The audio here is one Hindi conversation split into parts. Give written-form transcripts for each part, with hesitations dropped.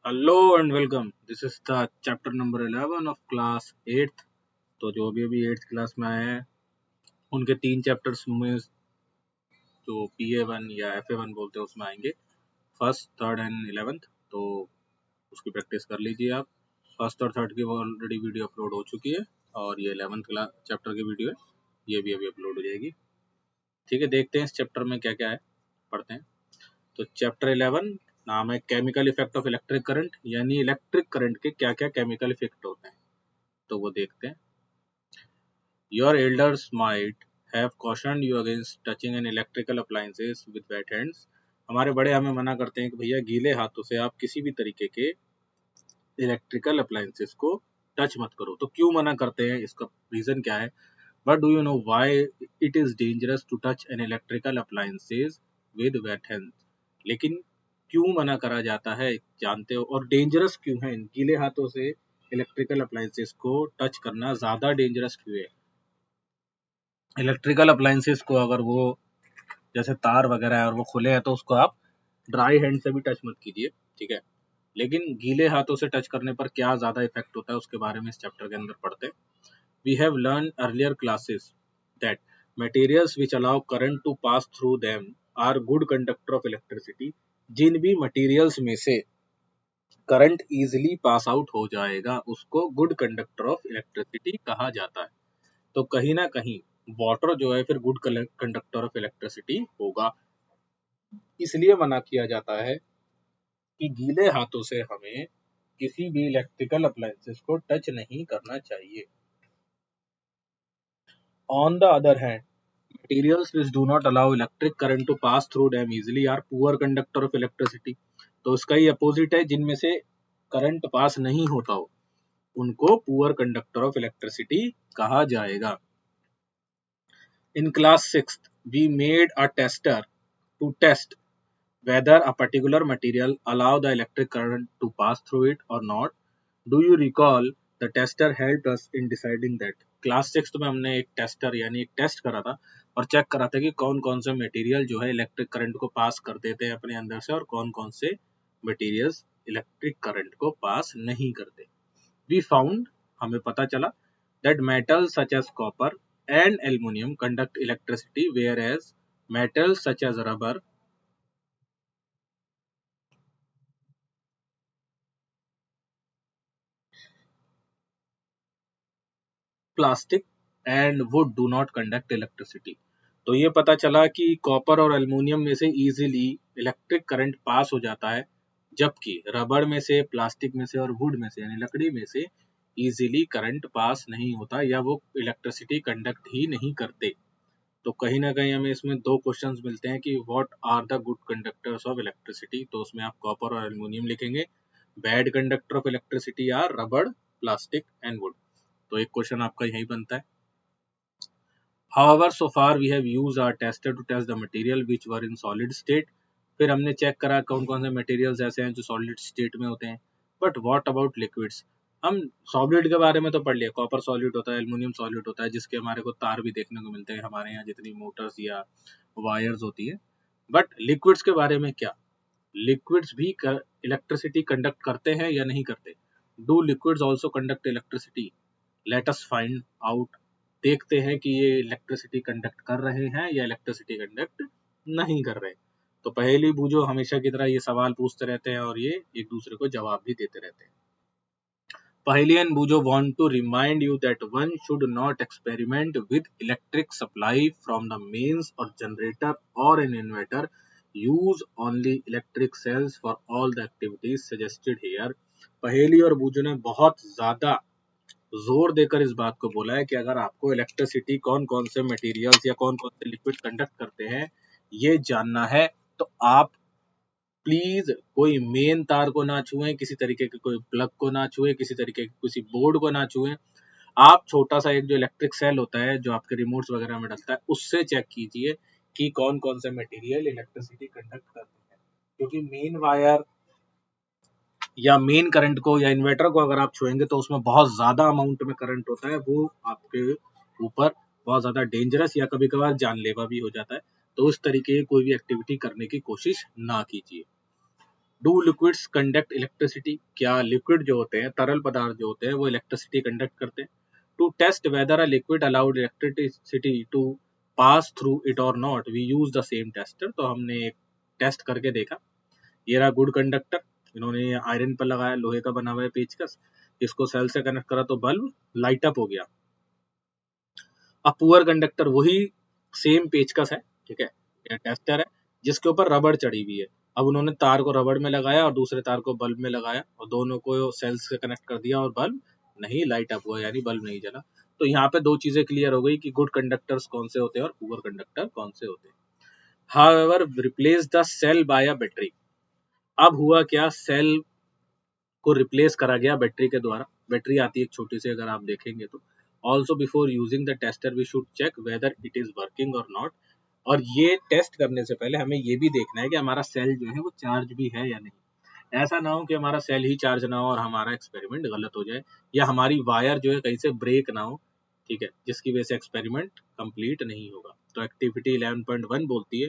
Hello and welcome. This is the chapter number 11 of class 8th. तो जो अभी 8th क्लास में आए हैं उनके 3 चैप्टर्स में जो PA1 या FA1 बोलते हैं उसमें आएंगे फर्स्ट, थर्ड एंड 11th। तो उसकी प्रैक्टिस कर लीजिए आप। फर्स्ट और थर्ड की ऑलरेडी वीडियो अपलोड हो चुकी है और ये 11th क्लास चैप्टर की वीडियो है, ये भी अभी अपलोड हो जाएगी। ठीक है, देखते हैं इस चैप्टर में क्या क्या है, पढ़ते हैं। तो चैप्टर 11 नाम है chemical effect of electric current, यानी इलेक्ट्रिक करंट के क्या क्या केमिकल इफेक्ट होते हैं, तो वो देखते हैं। Your elders might have cautioned you against touching an electrical appliances with wet hands. हमारे बड़े हमें मना करते हैं कि भैया गीले हाथों से आप किसी भी तरीके के इलेक्ट्रिकल अप्लायंसेस को टच मत करो। तो क्यों मना करते हैं, इसका रीजन क्या है? But do you know why it is dangerous to touch an electrical appliances with wet hands? लेकिन क्यों मना करा जाता है जानते हो, और डेंजरस क्यों है? गीले हाथों से इलेक्ट्रिकल अप्लायंसेस को टच करना ज्यादा डेंजरस क्यों है? इलेक्ट्रिकल अप्लायंसेस को अगर वो जैसे तार वगैरह है और वो खुले हैं तो उसको आप ड्राई हैंड से भी टच मत कीजिए, ठीक है। लेकिन गीले हाथों से टच करने पर क्या ज्यादा इफेक्ट होता है उसके बारे में इस चैप्टर के अंदर पढ़ते हैं। We have learn earlier classes that materials which allow current to pass through them are good conductor of electricity. जिन भी मटेरियल्स में से करंट इजिली पास आउट हो जाएगा उसको गुड कंडक्टर ऑफ इलेक्ट्रिसिटी कहा जाता है। तो कहीं ना कहीं वाटर जो है फिर गुड कंडक्टर ऑफ इलेक्ट्रिसिटी होगा। इसलिए मना किया जाता है कि गीले हाथों से हमें किसी भी इलेक्ट्रिकल अप्लायंसेस को टच नहीं करना चाहिए। On the other hand, materials which do not allow electric current to pass through them easily are poor conductor of electricity. तो इसका ही अपोजिट है, जिनमें से करंट पास नहीं होता हो उनको पुअर कंडक्टर ऑफ इलेक्ट्रिसिटी कहा जाएगा। In class 6th, we made a tester to test whether a particular material allow the electric current to pass through it or not. Do you recall the tester helped us in deciding that? Class 6 में हमने एक टेस्टर यानी एक टेस्ट करा था और चेक करा था कि कौन कौन से मटेरियल जो है इलेक्ट्रिक करंट को पास कर देते हैं अपने अंदर से और कौन कौन से मटेरियल्स इलेक्ट्रिक करंट को पास नहीं करते। वी फाउंड, हमें पता चला, that metals such as copper and aluminum conduct electricity, whereas metals such as rubber, plastic and wood do not conduct electricity. तो ये पता चला कि कॉपर और एल्युमिनियम में से इजीली इलेक्ट्रिक करंट पास हो जाता है, जबकि रबड़ में से, प्लास्टिक में से और वुड में से यानी लकड़ी में से इजीली करंट पास नहीं होता या वो इलेक्ट्रिसिटी कंडक्ट ही नहीं करते। तो कहीं ना कहीं हमें इसमें दो क्वेश्चंस मिलते हैं कि what are the good conductors of electricity. तो उसमें आप कॉपर और एल्युमिनियम लिखेंगे। Bad conductor of electricity are rubber, plastic and wood. तो एक क्वेश्चन आपका यही बनता है। However, so far we have used our tester to test the material which were in solid state. फिर हमने चेक करा कौन कौन से मटेरियल्स ऐसे हैं जो सॉलिड स्टेट में होते हैं। But what about liquids? हम सॉलिड के बारे में तो पढ़ लिया, कॉपर सॉलिड होता है, एल्युमिनियम सॉलिड होता है, जिसके हमारे को तार भी देखने को मिलते हैं हमारे यहाँ जितनी मोटर्स या वायर्स होती है। बट लिक्विड्स के बारे में क्या? लिक्विड्स भी इलेक्ट्रिसिटी कंडक्ट करते हैं या नहीं करते? Do liquids also conduct electricity? Late us find out. देखते हैं कि ये इलेक्ट्रिसिटी कंडक्ट कर रहे हैं या इलेक्ट्रिसिटी कंडक्ट नहीं कर रहे। तो पहेली बूझो हमेशा की तरह ये सवाल पूछते रहते हैं और ये एक दूसरे को जवाब भी देते रहते हैं। Paheli and Bujo want to remind you that one should not experiment with electric supply from the mains or generator or an inverter. Use only electric cells for all the activities suggested here. पहेली और बूजो ने बहुत ज्यादा जोर देकर इस बात को बोला है कि अगर आपको इलेक्ट्रिसिटी कौन कौन से मटेरियल्स या कौन कौन से लिक्विड कंडक्ट करते हैं ये जानना है तो आप प्लीज कोई मेन तार को ना छुएं, किसी तरीके के कोई प्लग को ना छुएं, किसी तरीके के किसी बोर्ड को ना छुएं। आप छोटा सा एक जो इलेक्ट्रिक सेल होता है जो आपके रिमोट्स वगैरह में डलता है उससे चेक कीजिए कि कौन कौन से मटेरियल इलेक्ट्रिसिटी कंडक्ट करते हैं, क्योंकि मेन वायर या मेन करंट को या इन्वर्टर को अगर आप छुएंगे तो उसमें बहुत ज्यादा अमाउंट में करंट होता है, वो आपके ऊपर बहुत ज्यादा डेंजरस या कभी कभार जानलेवा भी हो जाता है। तो उस तरीके की कोई भी एक्टिविटी करने की कोशिश ना कीजिए। डू लिक्विड्स कंडक्ट इलेक्ट्रिसिटी, क्या लिक्विड जो होते हैं, तरल पदार्थ जो होते हैं, वो इलेक्ट्रिसिटी कंडक्ट करते हैं? To test whether a liquid allowed electricity to pass through it और not we use the same tester. तो हमने एक टेस्ट करके देखा। ये रहा गुड कंडक्टर, इन्होंने आयरन पर लगाया, लोहे का बना हुआ है पेचकस, इसको सेल से कनेक्ट करा तो बल्ब लाइट अप हो गया। अब पुअर कंडक्टर, वही सेम पेचकस है, ठीक है, यह टेस्टर है जिसके ऊपर रबड़ चढ़ी हुई है। अब उन्होंने तार को रबड़ में लगाया और दूसरे तार को बल्ब में लगाया और दोनों को सेल्स से कनेक्ट कर दिया और बल्ब नहीं लाइट अप हुआ, यानी बल्ब नहीं जला। तो यहाँ पे दो चीजें क्लियर हो गई कि गुड कंडक्टर्स कौन से होते हैं और पुअर कंडक्टर कौन से होते हैं। However replace the cell by a battery. अब हुआ क्या, सेल को रिप्लेस करा गया बैटरी के द्वारा। बैटरी आती है एक छोटी सी, अगर आप देखेंगे तो। Also before using the tester we should check whether it is working or not. और ये टेस्ट करने से पहले हमें ये भी देखना है कि हमारा सेल जो है वो चार्ज भी है या नहीं। ऐसा ना हो कि हमारा सेल ही चार्ज ना हो और हमारा एक्सपेरिमेंट गलत हो जाए, या हमारी वायर जो है कहीं से ब्रेक ना हो, ठीक है, जिसकी वजह से एक्सपेरिमेंट कंप्लीट नहीं होगा। तो एक्टिविटी 11.1 बोलती है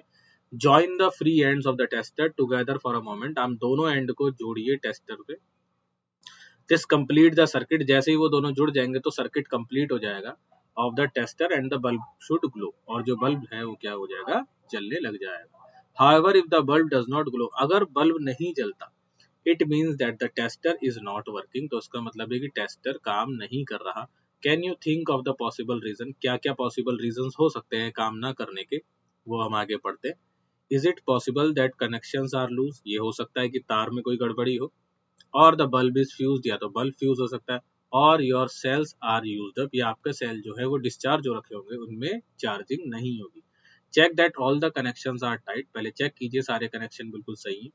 join the free ends of the tester together for a moment. हम दोनों एंड को जोड़िए टेस्टर पे। दिस कंप्लीट द सर्किट, जैसे ही वो दोनों जुड़ जाएंगे तो सर्किट कंप्लीट हो जाएगा of the tester and the bulb should glow. और जो बल्ब है वो क्या हो जाएगा, जलने लग जाएगा। However if the bulb does not glow, अगर बल्ब नहीं जलता, it means that the tester is not working. तो उसका मतलब है कि टेस्टर काम नहीं कर रहा। Can you think of the possible reason, क्या क्या पॉसिबल रीजन हो सकते हैं काम ना करने के, वो हम आगे पढ़ते हैं। Is it possible that connections are loose, ये हो सकता है कि तार में कोई गड़बड़ी हो। और द बल्ब इज फ्यूज्ड, या तो बल्ब फ्यूज हो सकता है। और your cells are used up, या आपके सेल जो है वो डिस्चार्ज जो रखे होंगे उनमें चार्जिंग नहीं होगी। Check that all the connections are tight, पहले चेक कीजिए सारे कनेक्शन बिल्कुल सही हैं।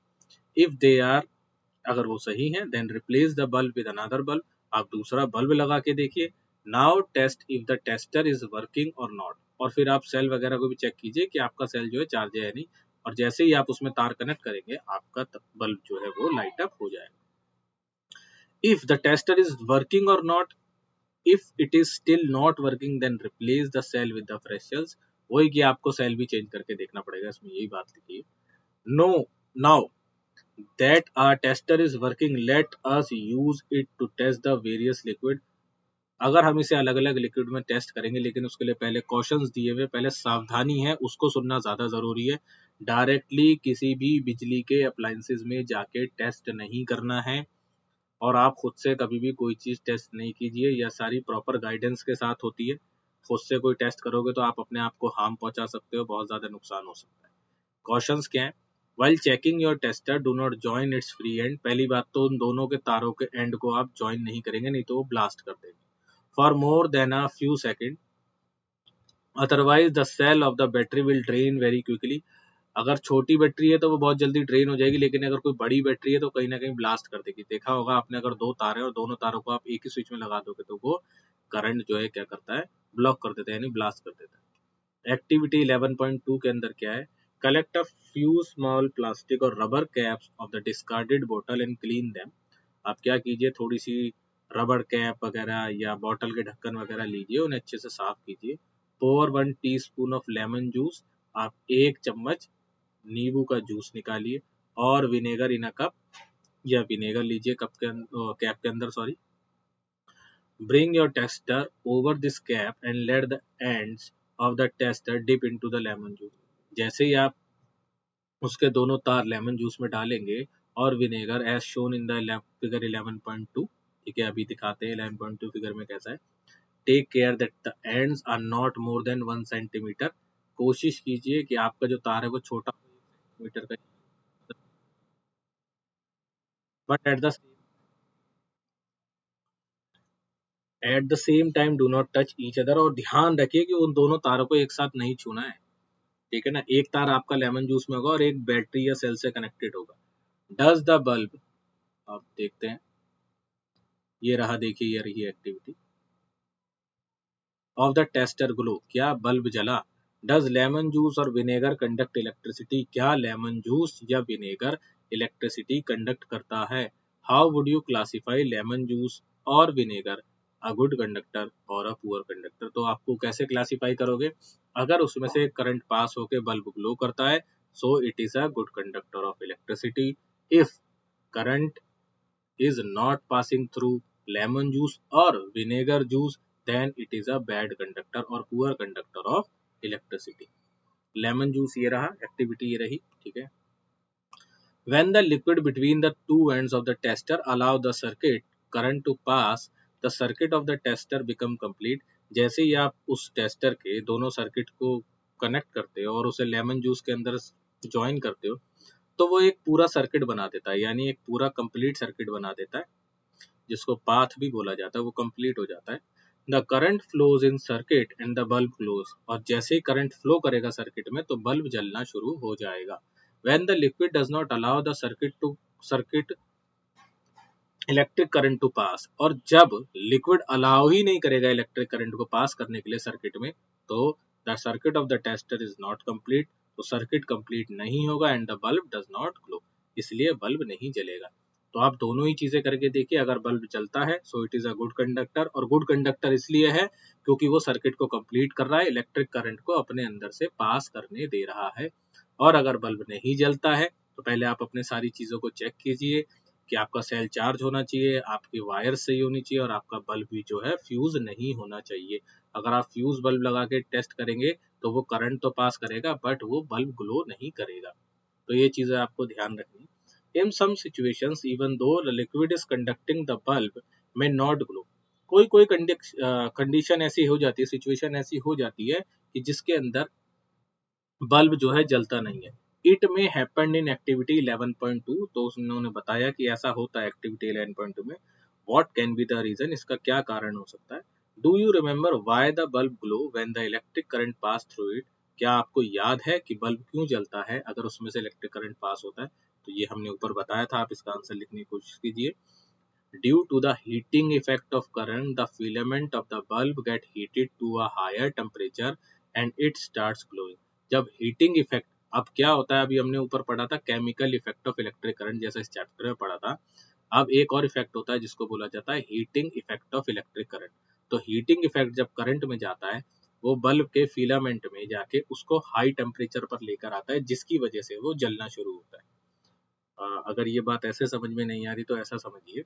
इफ दे आर, अगर वो सही है, then replace the bulb with another bulb, आप दूसरा बल्ब लगा के देखिए। Now test if the tester is working or not, और फिर आप सेल वगैरह को भी चेक कीजिए कि आपका सेल जो है चार्ज है या नहीं। और जैसे ही आप उसमें तार कनेक्ट करेंगे आपका बल्ब जो है वो लाइट अप हो जाएगा। If the tester is working or not, if it is still not working, then replace the cell with the fresh cells। वही कि आपको सेल भी चेंज करके देखना पड़ेगा, इसमें यही बात लिखी है। No, now that our tester is working, let us use it to test the various liquid। अगर हम इसे अलग अलग लिक्विड में टेस्ट करेंगे, लेकिन उसके लिए पहले कॉशंस दिए हुए, पहले सावधानी है उसको सुनना ज्यादा जरूरी है। डायरेक्टली किसी भी बिजली के अप्लायंसेस में जाके टेस्ट नहीं करना है। और आप खुद से कभी भी कोई चीज़ टेस्ट नहीं कीजिए, यह सारी प्रॉपर गाइडेंस के साथ होती है। खुद से कोई टेस्ट करोगे तो आप अपने आप को हार्म पहुंचा सकते हो, बहुत ज़्यादा नुकसान हो सकता है। कॉशंस क्या है, while checking your tester do not join it's free and. पहली बात तो उन दोनों के तारों के एंड को आप ज्वाइन नहीं करेंगे, नहीं तो वो ब्लास्ट कर देंगे for more than a few second, otherwise the cell of the battery will drain very quickly. अगर छोटी बैटरी है तो वो बहुत जल्दी ड्रेन हो जाएगी, लेकिन अगर कोई बड़ी बैटरी है तो कहीं ना कहीं ब्लास्ट कर देगी। देखा होगा आपने, अगर दो तार है और दोनों तारों को आप एक ही स्विच में लगा दोगे तो वो करंट जो है क्या करता है, ब्लॉक कर देता है, यानी ब्लास्ट कर देता है। एक्टिविटी 11.2 के अंदर क्या है, collect a few small plastic और rubber caps of the discarded बोतल एंड क्लीन देम। आप क्या कीजिए, थोड़ी सी रबड़ कैप वगैरह या बॉटल के ढक्कन वगैरह लीजिए, उन्हें अच्छे से साफ कीजिए। Pour 1 teaspoon of lemon juice, आप 1 चम्मच नींबू का जूस निकालिए। Or vinegar in a cup, या विनेगर लीजिए कप के कैप के अंदर, sorry. Bring your tester over this cap and let the ends of the tester dip into the lemon juice. जैसे ही आप उसके दोनों तार लेमन जूस में डालेंगे और vinegar as shown in the figure 11.2, ठीक है, अभी दिखाते हैं 11.2 फिगर में कैसा है। Take care that the ends are not more than 1 centimetre. कोशिश कीजिए कि आपका जो तार है वो छोटा 1 सेंटीमीटर का, but at the same time do not touch each other. और ध्यान रखिए कि उन दोनों तारों को एक साथ नहीं छूना है, ठीक है ना। एक तार आपका लेमन जूस में होगा और एक बैटरी या सेल से कनेक्टेड होगा। डज द बल्ब, आप देखते हैं, ये रहा, देखिए ये रही activity of the tester glow, क्या बल्ब जला। डज लेमन जूस और विनेगर कंडक्ट इलेक्ट्रिसिटी, क्या लेमन जूस या विनेगर इलेक्ट्रिसिटी कंडक्ट करता है। How would you classify lemon juice और विनेगर अ गुड कंडक्टर और अ पुअर कंडक्टर। तो आपको कैसे क्लासिफाई करोगे, अगर उसमें से करंट पास होकर बल्ब ग्लो करता है, so it is a good conductor of electricity. If current is not passing through lemon juice or vinegar juice, then it is a bad conductor or poor conductor of electricity. Lemon juice ये रहा, एक्टिविटी ये रही, ठीक है. When the liquid between the two ends of the tester allow the circuit current to pass, the circuit of the tester become complete. जैसे ही आप उस टेस्टर के दोनों सर्किट को कनेक्ट करते हो और उसे लेमन जूस के अंदर ज्वाइन करते हो, तो वो एक पूरा सर्किट बना देता है, यानी एक पूरा कंप्लीट सर्किट बना देता है, जिसको पाथ भी बोला जाता है, वो कंप्लीट हो जाता है. The current flows in circuit and the bulb glows, और जैसे ही करंट फ्लो करेगा सर्किट में तो बल्ब जलना शुरू हो जाएगा. When the liquid does not allow the circuit electric current to pass, और जब लिक्विड अलाउ ही नहीं करेगा इलेक्ट्रिक करंट को पास करने के लिए सर्किट में, तो the circuit of the tester is not complete, तो सर्किट कंप्लीट नहीं होगा and the bulb does not glow, इसलिए बल्ब नहीं जलेगा. तो आप दोनों ही चीजें करके देखिए, अगर बल्ब चलता है so it is a good conductor, और गुड कंडक्टर इसलिए है क्योंकि वो सर्किट को कंप्लीट कर रहा है, इलेक्ट्रिक करंट को अपने अंदर से पास करने दे रहा है. और अगर बल्ब नहीं जलता है तो पहले आप अपने सारी चीजों को चेक कीजिए कि आपका सेल चार्ज होना चाहिए, आपकी वायर सही होनी चाहिए, और आपका बल्ब भी जो है फ्यूज नहीं होना चाहिए. अगर आप फ्यूज बल्ब लगा के टेस्ट करेंगे तो वो करंट तो पास करेगा बट वो बल्ब ग्लो नहीं करेगा. तो ये चीजें आपको ध्यान रखनी. In some situations even though the liquid is conducting the bulb may not glow, कोई कोई कंडीशन ऐसी हो जाती है, सिचुएशन ऐसी हो जाती है कि जिसके अंदर बल्ब जो है जलता नहीं है. इट में हैपेंड इन एक्टिविटी 11.2, तो उन्होंने बताया कि ऐसा होता है एक्टिविटी 11.2 में. What can be the reason, इसका क्या कारण हो सकता है. Do you remember why the bulb glow when the electric current pass through it, क्या आपको याद है कि बल्ब क्यों जलता है अगर उसमें से इलेक्ट्रिक करंट पास होता है. तो ये हमने ऊपर बताया था, आप इसका आंसर लिखने की कोशिश कीजिए. Due to the heating effect of current, the filament of the bulb get heated to a higher temperature and it starts glowing. जब heating effect, अब क्या होता है, अभी हमने ऊपर पढ़ा था chemical effect of electric current, जैसा इस चैप्टर में पढ़ा था. अब एक और इफेक्ट होता है जिसको बोला जाता है heating effect of electric current. तो हीटिंग इफेक्ट जब करंट में जाता है वो बल्ब के फिलामेंट में जाके उसको हाई टेम्परेचर पर लेकर आता है, जिसकी वजह से वो जलना शुरू होता है. अगर ये बात ऐसे समझ में नहीं आ रही तो ऐसा समझिए,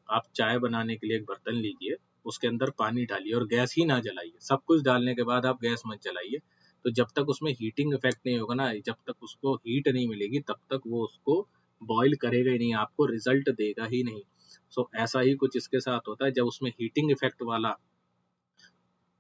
आप चाय बनाने के लिए एक बर्तन लीजिए, उसके अंदर पानी डालिए और गैस ही ना जलाइए. सब कुछ डालने के बाद आप गैस मत जलाइए. तो जब तक उसमें हीटिंग इफेक्ट नहीं होगा ना, जब तक उसको हीट नहीं मिलेगी तब तक वो उसको बॉईल करेगा ही नहीं, आपको रिजल्ट देगा ही नहीं. सो ऐसा ही कुछ इसके साथ होता है, जब उसमें हीटिंग इफेक्ट वाला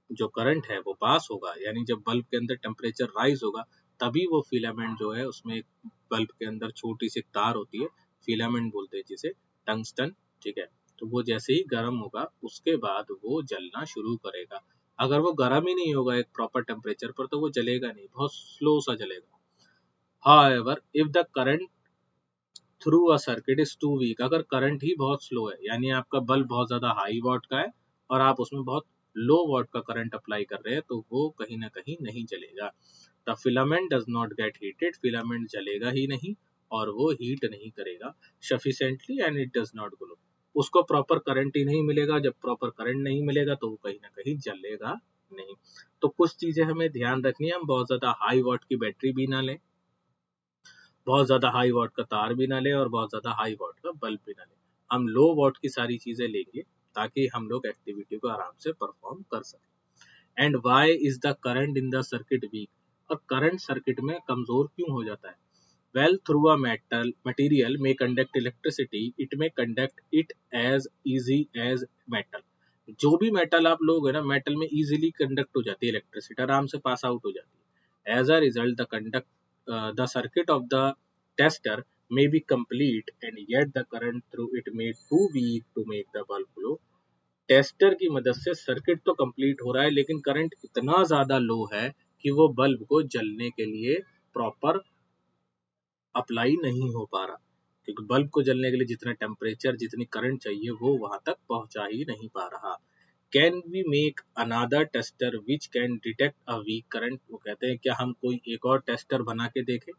जो करंट है वो पास होगा, यानी जब बल्ब के अंदर टेम्परेचर राइज होगा, तभी वो फिलामेंट जो है उसमें एक बल्ब के अंदर छोटी सी तार होती है, फिलामेंट बोलते हैं जिसे, टंगस्टन, ठीक है. तो वो जैसे ही गर्म होगा उसके बाद वो जलना शुरू करेगा. अगर वो गर्म ही नहीं होगा एक प्रॉपर टेम्परेचर पर तो वो जलेगा नहीं, बहुत स्लो सा जलेगा. However, if the current through a circuit is too weak, अगर करंट ही बहुत स्लो है, यानी आपका बल्ब बहुत ज्यादा हाई वॉट का है और आप उसमें बहुत लो वॉट का करंट अप्लाई कर रहे हैं, तो वो कहीं ना कहीं नहीं चलेगा. The filament does not gate heated, filament जलेगा ही नहीं और वो हीट नहीं करेगा sufficiently and it does not glow. उसको प्रॉपर करंट ही नहीं मिलेगा, जब प्रॉपर करंट नहीं मिलेगा तो वो कहीं ना कहीं जलेगा नहीं. तो कुछ चीजें हमें ध्यान रखनी है, हम बहुत ज्यादा हाई वॉट की बैटरी भी ना लें, बहुत ज़्यादा हाई वॉट का तार भी ना लें और बहुत ज़्यादा हाई वॉट का बल्ब भी ना लें. हम लो वॉट की सारी चीज़ें लेंगे ताकि हम लोग एक्टिविटी को आराम से परफॉर्म कर सकें. And why is the current in the circuit weak, और करंट सर्किट में कमजोर क्यों हो जाता है. Well, through a metal material में कंडक्ट इलेक्ट्रिसिटी, इट में conduct it as easy as metal. जो भी मेटल आप लोग है ना, मेटल में इजीली कंडक्ट हो जाती है इलेक्ट्रिसिटी, आराम से पास आउट हो जाती है. As a result the circuit of the tester may be complete and yet the current through it may too weak to make the bulb glow. Tester की मदद से सर्किट तो कंप्लीट हो रहा है लेकिन करंट इतना ज्यादा लो है कि वो बल्ब को जलने के लिए प्रॉपर अप्लाई नहीं हो पा रहा, क्योंकि बल्ब को जलने के लिए जितना टेम्परेचर जितनी करंट चाहिए वो वहां तक पहुंचा ही नहीं पा रहा. Can we make another tester which can detect a weak current, वो कहते हैं क्या हम कोई एक और टेस्टर बना के देखें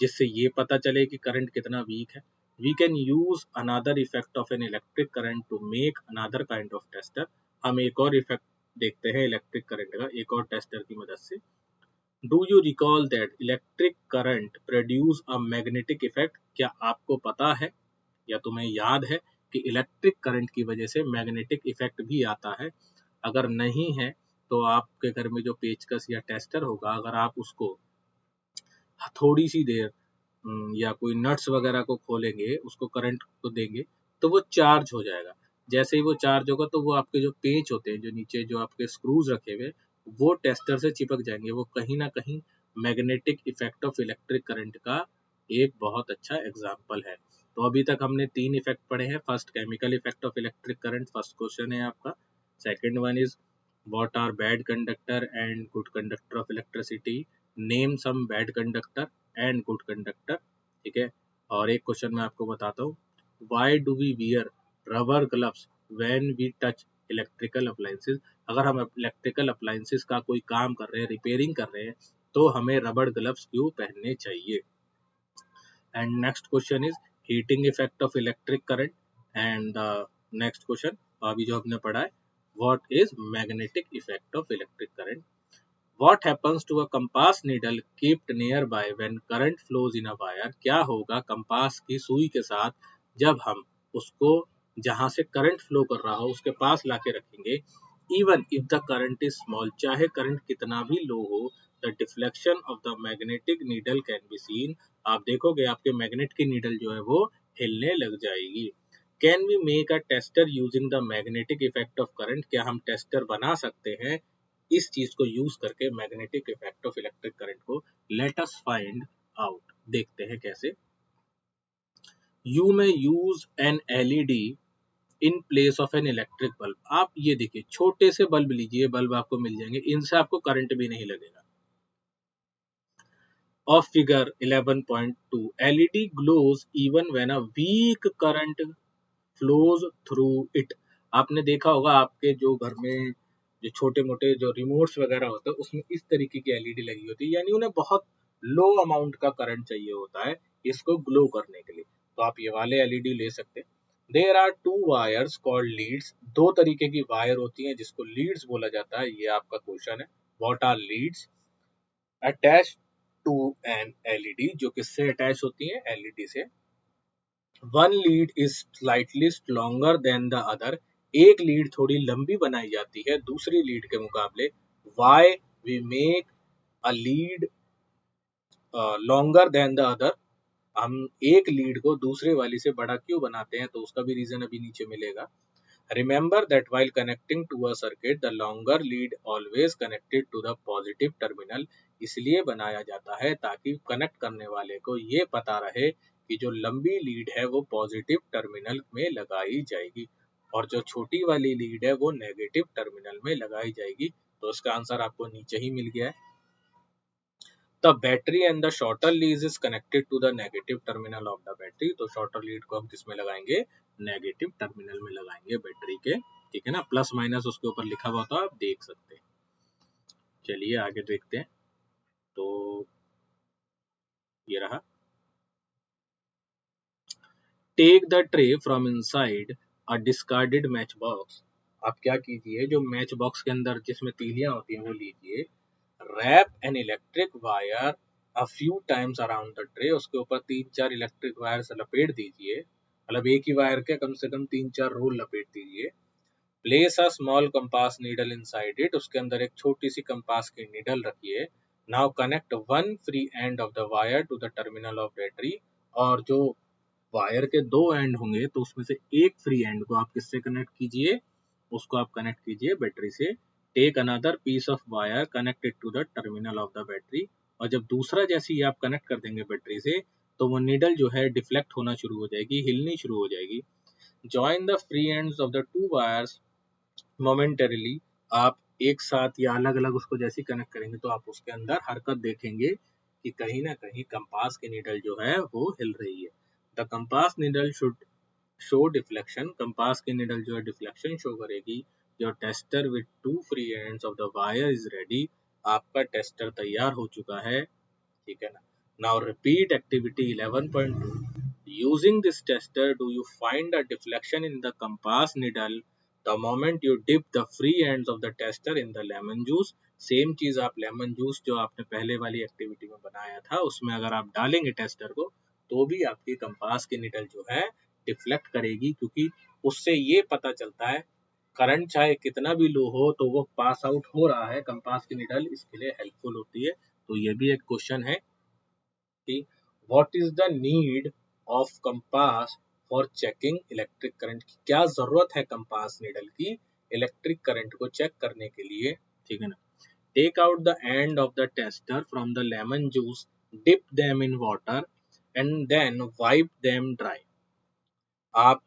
जिससे ये पता चले कि करंट कितना वीक है. We can use another effect of an electric current to make another kind of tester, हम एक और इफेक्ट देखते हैं इलेक्ट्रिक करंट का एक और टेस्टर की मदद से. Do you recall that electric current produce a magnetic effect? क्या आपको पता है या तुम्हें याद है कि इलेक्ट्रिक करंट की वजह से मैग्नेटिक इफेक्ट भी आता है? अगर नहीं है तो आपके घर में जो पेचकस या टेस्टर होगा, अगर आप उसको थोड़ी सी देर या कोई नट्स वगैरह को खोलेंगे, उसको करंट को देंगे, तो वो चार्ज हो जाएगा। जैसे ही वो चार्ज होगा तो वो आपके जो पेच होते हैं, जो नीचे जो आपके स्क्रूज रखे हुए, वो टेस्टर से चिपक जाएंगे। वो कहीं ना कहीं magnetic effect of electric current का एक बहुत अच्छा एग्जाम्पल है। तो अभी तक हमने 3 इफेक्ट पढ़े हैं। First, chemical effect of electric current, first question है आपका। Second one is what are bad conductor and good conductor of electricity, name some bad conductor and good conductor। ठीक है, और एक क्वेश्चन मैं आपको बताता हूँ, why do we wear rubber gloves when we touch electrical appliances? अगर हम इलेक्ट्रिकल अप्लायंसेस का कोई काम कर रहे हैं, रिपेयरिंग कर रहे हैं, तो हमें रबर ग्लव्स क्यों पहनने चाहिए? And next question is heating effect of electric current. And next question अभी जो हमने पढ़ा है, what is magnetic effect of electric current? What happens to a compass needle kept nearby when current flows in a wire? क्या होगा कंपास की सुई के साथ जब हम उसको जहां से करंट फ्लो कर रहा हो उसके पास लाके रखेंगे? Even if the current is small, चाहे करंट कितना भी लो हो, the deflection of the magnetic needle can be seen. आप देखोगे आपके मैग्नेट की नीडल जो है वो हिलने लग जाएगी। Can we make a tester using the magnetic effect of current? क्या हम टेस्टर बना सकते हैं इस चीज को यूज करके, magnetic effect of electric current को? लेट अस फाइंड आउट, देखते हैं कैसे। You may use N LED in place of an electric bulb. आप ये देखिए, छोटे से बल्ब लीजिए, बल्ब आपको मिल जाएंगे, इनसे आपको करंट भी नहीं लगेगा। Of figure 11.2, LED glows even when a weak current flows through it. आपने देखा होगा आपके जो घर में जो छोटे मोटे जो रिमोट्स वगैरह होते हैं उसमें इस तरीके की एलईडी लगी होती है, यानी उन्हें बहुत लो अमाउंट का करंट चाहिए होता है इसको ग्लो करने के लिए, तो आप ये वाले एलईडी ले सकते हैं। There are two wires called leads. दो तरीके की वायर होती हैं जिसको लीड्स बोला जाता है, ये आपका क्वेश्चन है। What are leads? Attached to an LED, जो किससे अटैच होती है? एलईडी से। One lead is slightly longer than the other, एक लीड थोड़ी लंबी बनाई जाती है दूसरी लीड के मुकाबले। Why we make a lead longer than the other? हम एक लीड को दूसरे वाली से बड़ा क्यों बनाते हैं? तो उसका भी रीजन अभी नीचे मिलेगा। Remember that while connecting to a circuit, the longer lead always connected to the positive terminal। इसलिए बनाया जाता है ताकि कनेक्ट करने वाले को ये पता रहे कि जो लंबी लीड है वो पॉजिटिव टर्मिनल में लगाई जाएगी और जो छोटी वाली लीड है वो नेगेटिव टर्मिनल में लगाई जाएगी। तो इसका आंसर आपको नीचे ही मिल गया है। The battery and the shorter lead is connected to the negative terminal of the battery. तो शॉर्टर लीड को हम किसमें लगाएंगे? नेगेटिव टर्मिनल में लगाएंगे बैटरी के। ठीक है ना, प्लस माइनस उसके ऊपर लिखा हुआ था, आप देख सकते हैं। चलिए आगे देखते हैं। तो ये रहा, take the tray from inside a discarded match box. आप क्या कीजिए, जो मैच बॉक्स के अंदर जिसमें तीलियां होती हैं वो लीजिए। Wrap an electric wire a few times around the tray, उसके ऊपर 3-4 इलेक्ट्रिक वायर से लपेट दीजिए, मतलब एक ही वायर के कम से कम 3-4 रोल लपेट दीजिए। Place a small compass needle inside it, उसके अंदर एक छोटी सी कंपास की नीडल रखिए। Now connect one free end of the wire to the terminal of battery, और जो वायर के दो एंड होंगे तो उसमें से एक फ्री एंड को आप किससे कनेक्ट कीजिए? उसको आप कनेक्ट कीजिए बैटरी से। Take another piece of wire connected to the terminal of the battery, और जब दूसरा जैसे ही आप कनेक्ट कर देंगे बैटरी से तो वो नीडल जो है डिफ्लेक्ट होना शुरू हो जाएगी, हिलनी शुरू हो जाएगी। Join the free ends of the two wires momentarily, आप एक साथ या अलग अलग उसको जैसे कनेक्ट करेंगे तो आप उसके अंदर हरकत देखेंगे कि कहीं ना कहीं कंपास की नीडल जो है वो हिल रही है। The compass needle should show deflection, compass की नीडल जो है डिफ्लेक्शन शो करेगी। Your tester with two free ends of the wire is ready, आपका टेस्टर तैयार हो चुका है। ठीक है ना। Now repeat activity 11.2, using this tester do you find a deflection in the compass needle the moment you dip the free ends of the tester in the lemon juice, same चीज आप लेमन जूस जो आपने पहले वाली एक्टिविटी में बनाया था उसमें अगर आप डालेंगे टेस्टर को, तो भी आपकी कंपास की निडल जो है डिफ्लेक्ट करेगी, क्योंकि उससे ये पता चलता है करंट चाहे कितना भी लो हो तो वो पास आउट हो रहा है। कंपास की निडल इसके लिए हेल्पफुल होती है। तो ये भी एक क्वेश्चन है कि what is the need of compass for checking electric current, की क्या जरूरत है कंपास निडल की इलेक्ट्रिक करंट को चेक करने के लिए, ठीक है ना। Take out the end of the tester from the lemon juice, dip them in water and then wipe them dry. आप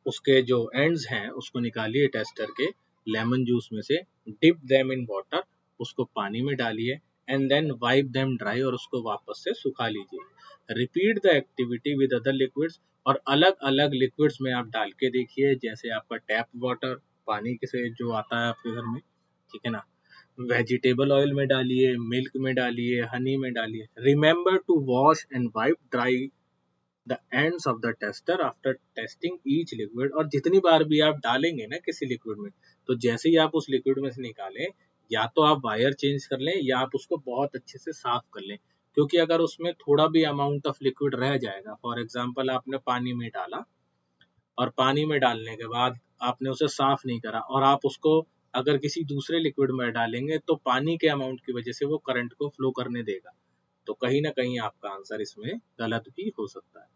उसके जो एंड्स हैं उसको निकालिए टेस्टर के लेमन जूस में से, डिप देम इन वाटर, उसको पानी में डालिए, and then wipe them dry, और उसको वापस से सुखा लीजिए। Repeat the activity with other liquids, और अलग अलग लिक्विड्स में आप डाल के देखिए, जैसे आपका टैप वाटर, पानी से जो आता है आपके घर में, ठीक है ना, वेजिटेबल ऑयल में डालिए, मिल्क में डालिए, हनी में डालिए। Remember to wash and wipe dry the ends of the tester after testing each liquid, और जितनी बार भी आप डालेंगे ना किसी लिक्विड में, तो जैसे ही आप उस लिक्विड में से निकालें, या तो आप वायर चेंज कर लें या आप उसको बहुत अच्छे से साफ कर लें, क्योंकि अगर उसमें थोड़ा भी अमाउंट ऑफ लिक्विड रह जाएगा, फॉर एग्जांपल आपने पानी में डाला और पानी में डालने के बाद आपने उसे साफ नहीं करा, और आप उसको अगर किसी दूसरे लिक्विड में डालेंगे तो पानी के अमाउंट की वजह से वो करंट को फ्लो करने देगा, तो कहीं ना कहीं आपका आंसर इसमें गलत भी हो सकता है।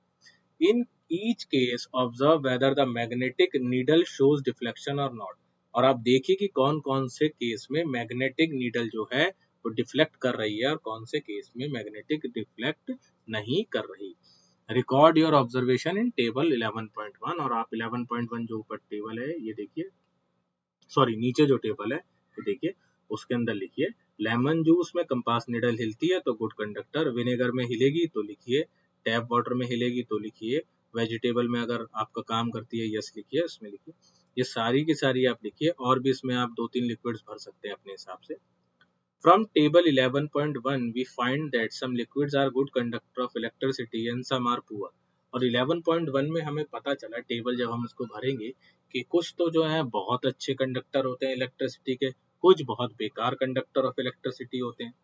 In each case, observe whether the magnetic needle shows deflection or not. और आप देखिए कि कौन कौन से केस में मैग्नेटिक नीडल जो है वो डिफ्लेक्ट कर रही है और कौन से केस में मैग्नेटिक डिफ्लेक्ट नहीं कर रही। Record your observation in table 11.1, और आप 11.1 जो ऊपर टेबल है ये देखिए, सॉरी नीचे जो टेबल है ये देखिए, उसके अंदर लिखिए लेमन जूस में कंपास निडल हिलती है तो गुड कंडक्टर, विनेगर में हिलेगी तो लिखिए, टैप वाटर में हिलेगी तो लिखिए, वेजिटेबल में अगर आपका काम करती है यस लिखिए, उसमें लिखिए। ये सारी की सारी आप लिखिए, और भी इसमें आप 2-3 लिक्विड्स भर सकते हैं अपने हिसाब से। From table 11.1 we find that some liquids are good conductor of electricity and some are poor। और 11.1 में हमें पता चला, टेबल जब हम इसको भरेंगे, कि कुछ तो जो है बहुत अच्छे कंडक्टर होते हैं इलेक्ट्रिसिटी के, कुछ बहुत बेकार कंडक्टर ऑफ इलेक्ट्रिसिटी होते हैं।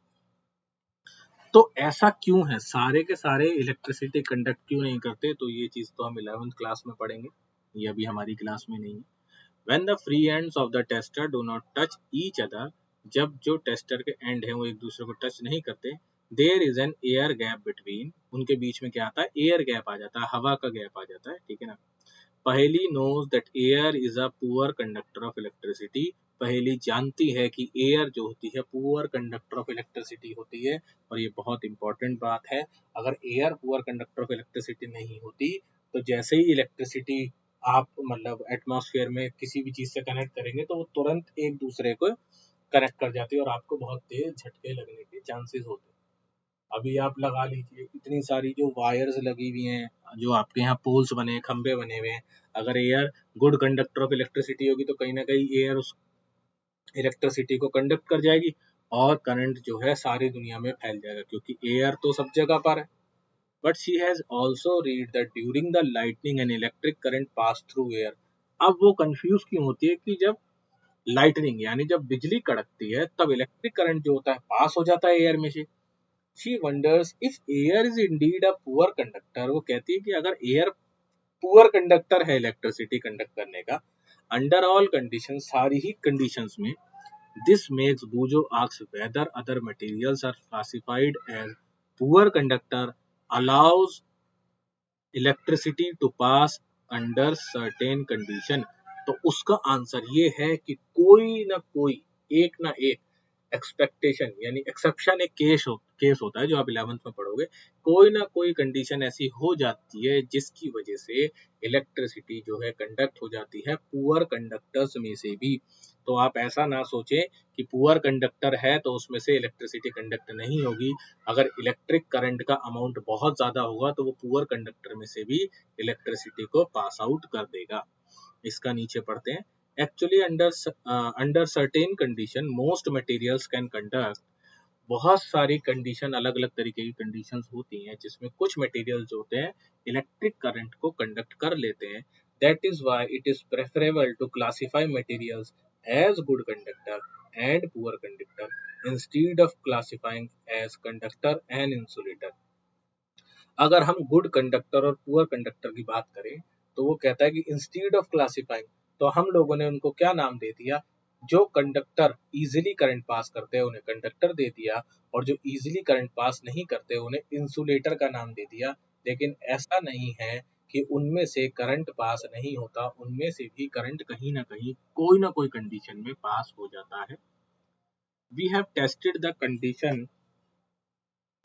तो ऐसा क्यों है, सारे के सारे इलेक्ट्रिसिटी कंडक्ट क्यों नहीं करते, तो ये चीज तो हम 11th क्लास में पढ़ेंगे, ये अभी हमारी क्लास में नहीं है। When the free ends of the tester do not touch each other, जब जो टेस्टर के एंड हैं वो एक दूसरे को टच नहीं करते, there is an air gap between, उनके बीच में क्या आता है, एयर गैप आ जाता है, हवा का गैप आ जाता है, ठीक है ना। Paheli knows that air is a poor conductor of electricity, Paheli जानती है कि एयर जो होती है पुअर कंडक्टर ऑफ इलेक्ट्रिसिटी होती है, और ये बहुत इंपॉर्टेंट बात है। अगर air poor conductor of electricity नहीं होती, तो जैसे ही इलेक्ट्रिसिटी आप मतलब एटमॉस्फेयर में किसी भी चीज से कनेक्ट करेंगे तो वो तुरंत एक दूसरे को कनेक्ट कर जाती है और आपको बहुत तेज झटके लगने के चांसेस होते हैं। अभी आप लगा लीजिए इतनी सारी जो वायर्स लगी हुई हैं, जो आपके यहाँ पोल्स बने हैं, खंबे बने हुए हैं, अगर air good conductor of electricity होगी तो कहीं ना कहीं एयर उस इलेक्ट्रिसिटी को कंडक्ट कर जाएगी और करंट जो है सारी दुनिया में फैल जाएगा, क्योंकि एयर तो सब जगह पर है। But she has also read that during the lightning and electric current pass through air। अब वो कंफ्यूज क्यों होती है कि जब लाइटनिंग यानी जब बिजली कड़कती है तब इलेक्ट्रिक करंट जो होता है पास हो जाता है एयर में से। She wonders if air is indeed a poor conductor, वो कहती है कि अगर एयर पुअर कंडक्टर है इलेक्ट्रिसिटी कंडक्ट करने का, अंडर ऑल कंडीशन, सारी ही कंडीशंस में, this makes Boojho asks whether other materials are classified as poor conductor allows electricity to pass under certain condition. तो उसका आंसर ये है कि कोई ना कोई, एक ना एक एक्सपेक्टेशन यानी एक्सेप्शन, एक केस होता है जो आप 11th में पढ़ोगे, कोई ना कोई कंडीशन ऐसी हो जाती है जिसकी वजह से इलेक्ट्रिसिटी जो है कंडक्ट हो जाती है पुअर कंडक्टर्स में से भी। तो आप ऐसा ना सोचें कि पुअर कंडक्टर है तो उसमें से इलेक्ट्रिसिटी कंडक्ट नहीं होगी। अगर इलेक्ट्रिक करंट का अमाउंट बहुत ज्यादा होगा तो वो पुअर कंडक्टर में से भी इलेक्ट्रिसिटी को पास आउट कर देगा। इसका नीचे पढ़ते हैं। Actually under certain condition most materials can conduct, बहुत सारी कंडीशन, अलग अलग तरीके की कंडीशंस होती हैं जिसमें कुछ मटेरियल्स होते हैं इलेक्ट्रिक करंट को कंडक्ट कर लेते हैं। That is why it is preferable to classify materials as good conductor and poor conductor instead of classifying as conductor and insulator. अगर हम गुड कंडक्टर और पुअर कंडक्टर की बात करें तो वो कहता है कि इंस्टीड ऑफ क्लासिफाइंग, तो हम लोगों ने उनको क्या नाम दे दिया, जो कंडक्टर इजीली करंट पास करते हैं उन्हें कंडक्टर दे दिया, और जो इजीली करंट पास नहीं करते उन्हें इंसुलेटर का नाम दे दिया। लेकिन ऐसा नहीं है कि उनमें से करंट पास नहीं होता, उनमें से भी करंट कहीं ना कोई कंडीशन में पास हो जाता है। We have tested the condition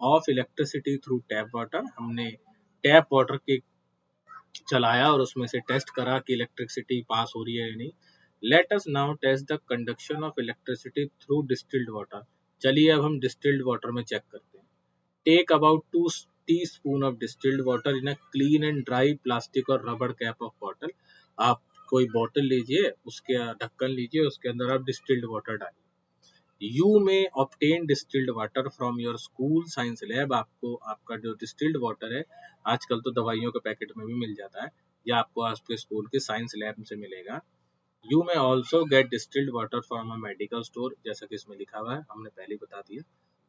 of electricity through tap water, हमने टैप वाटर के चलाया और उसमें से टेस्ट करा कि इलेक्ट्रिसिटी पास हो रही है या नहीं। Let us now test the conduction of electricity through distilled water. चलिए अब हम डिस्टिल्ड वाटर में चेक करते हैं। Take about 2 teaspoon of distilled water in a clean and dry plastic और रबर कैप ऑफ बॉटल। आप कोई बॉटल लीजिए, उसके ढक्कन लीजिए, उसके अंदर आप डिस्टिल्ड वाटर डालिए। यू में obtain distilled water from your school science lab. आपको आपका जो डिस्टिल्ड वाटर है, आजकल तो दवाइयों के पैकेट में भी मिल जाता है, या आपको आपके स्कूल के साइंस लैब से मिलेगा। यू में also get distilled water from a medical store, जैसा कि इसमें लिखा हुआ है, हमने पहले बता दिया,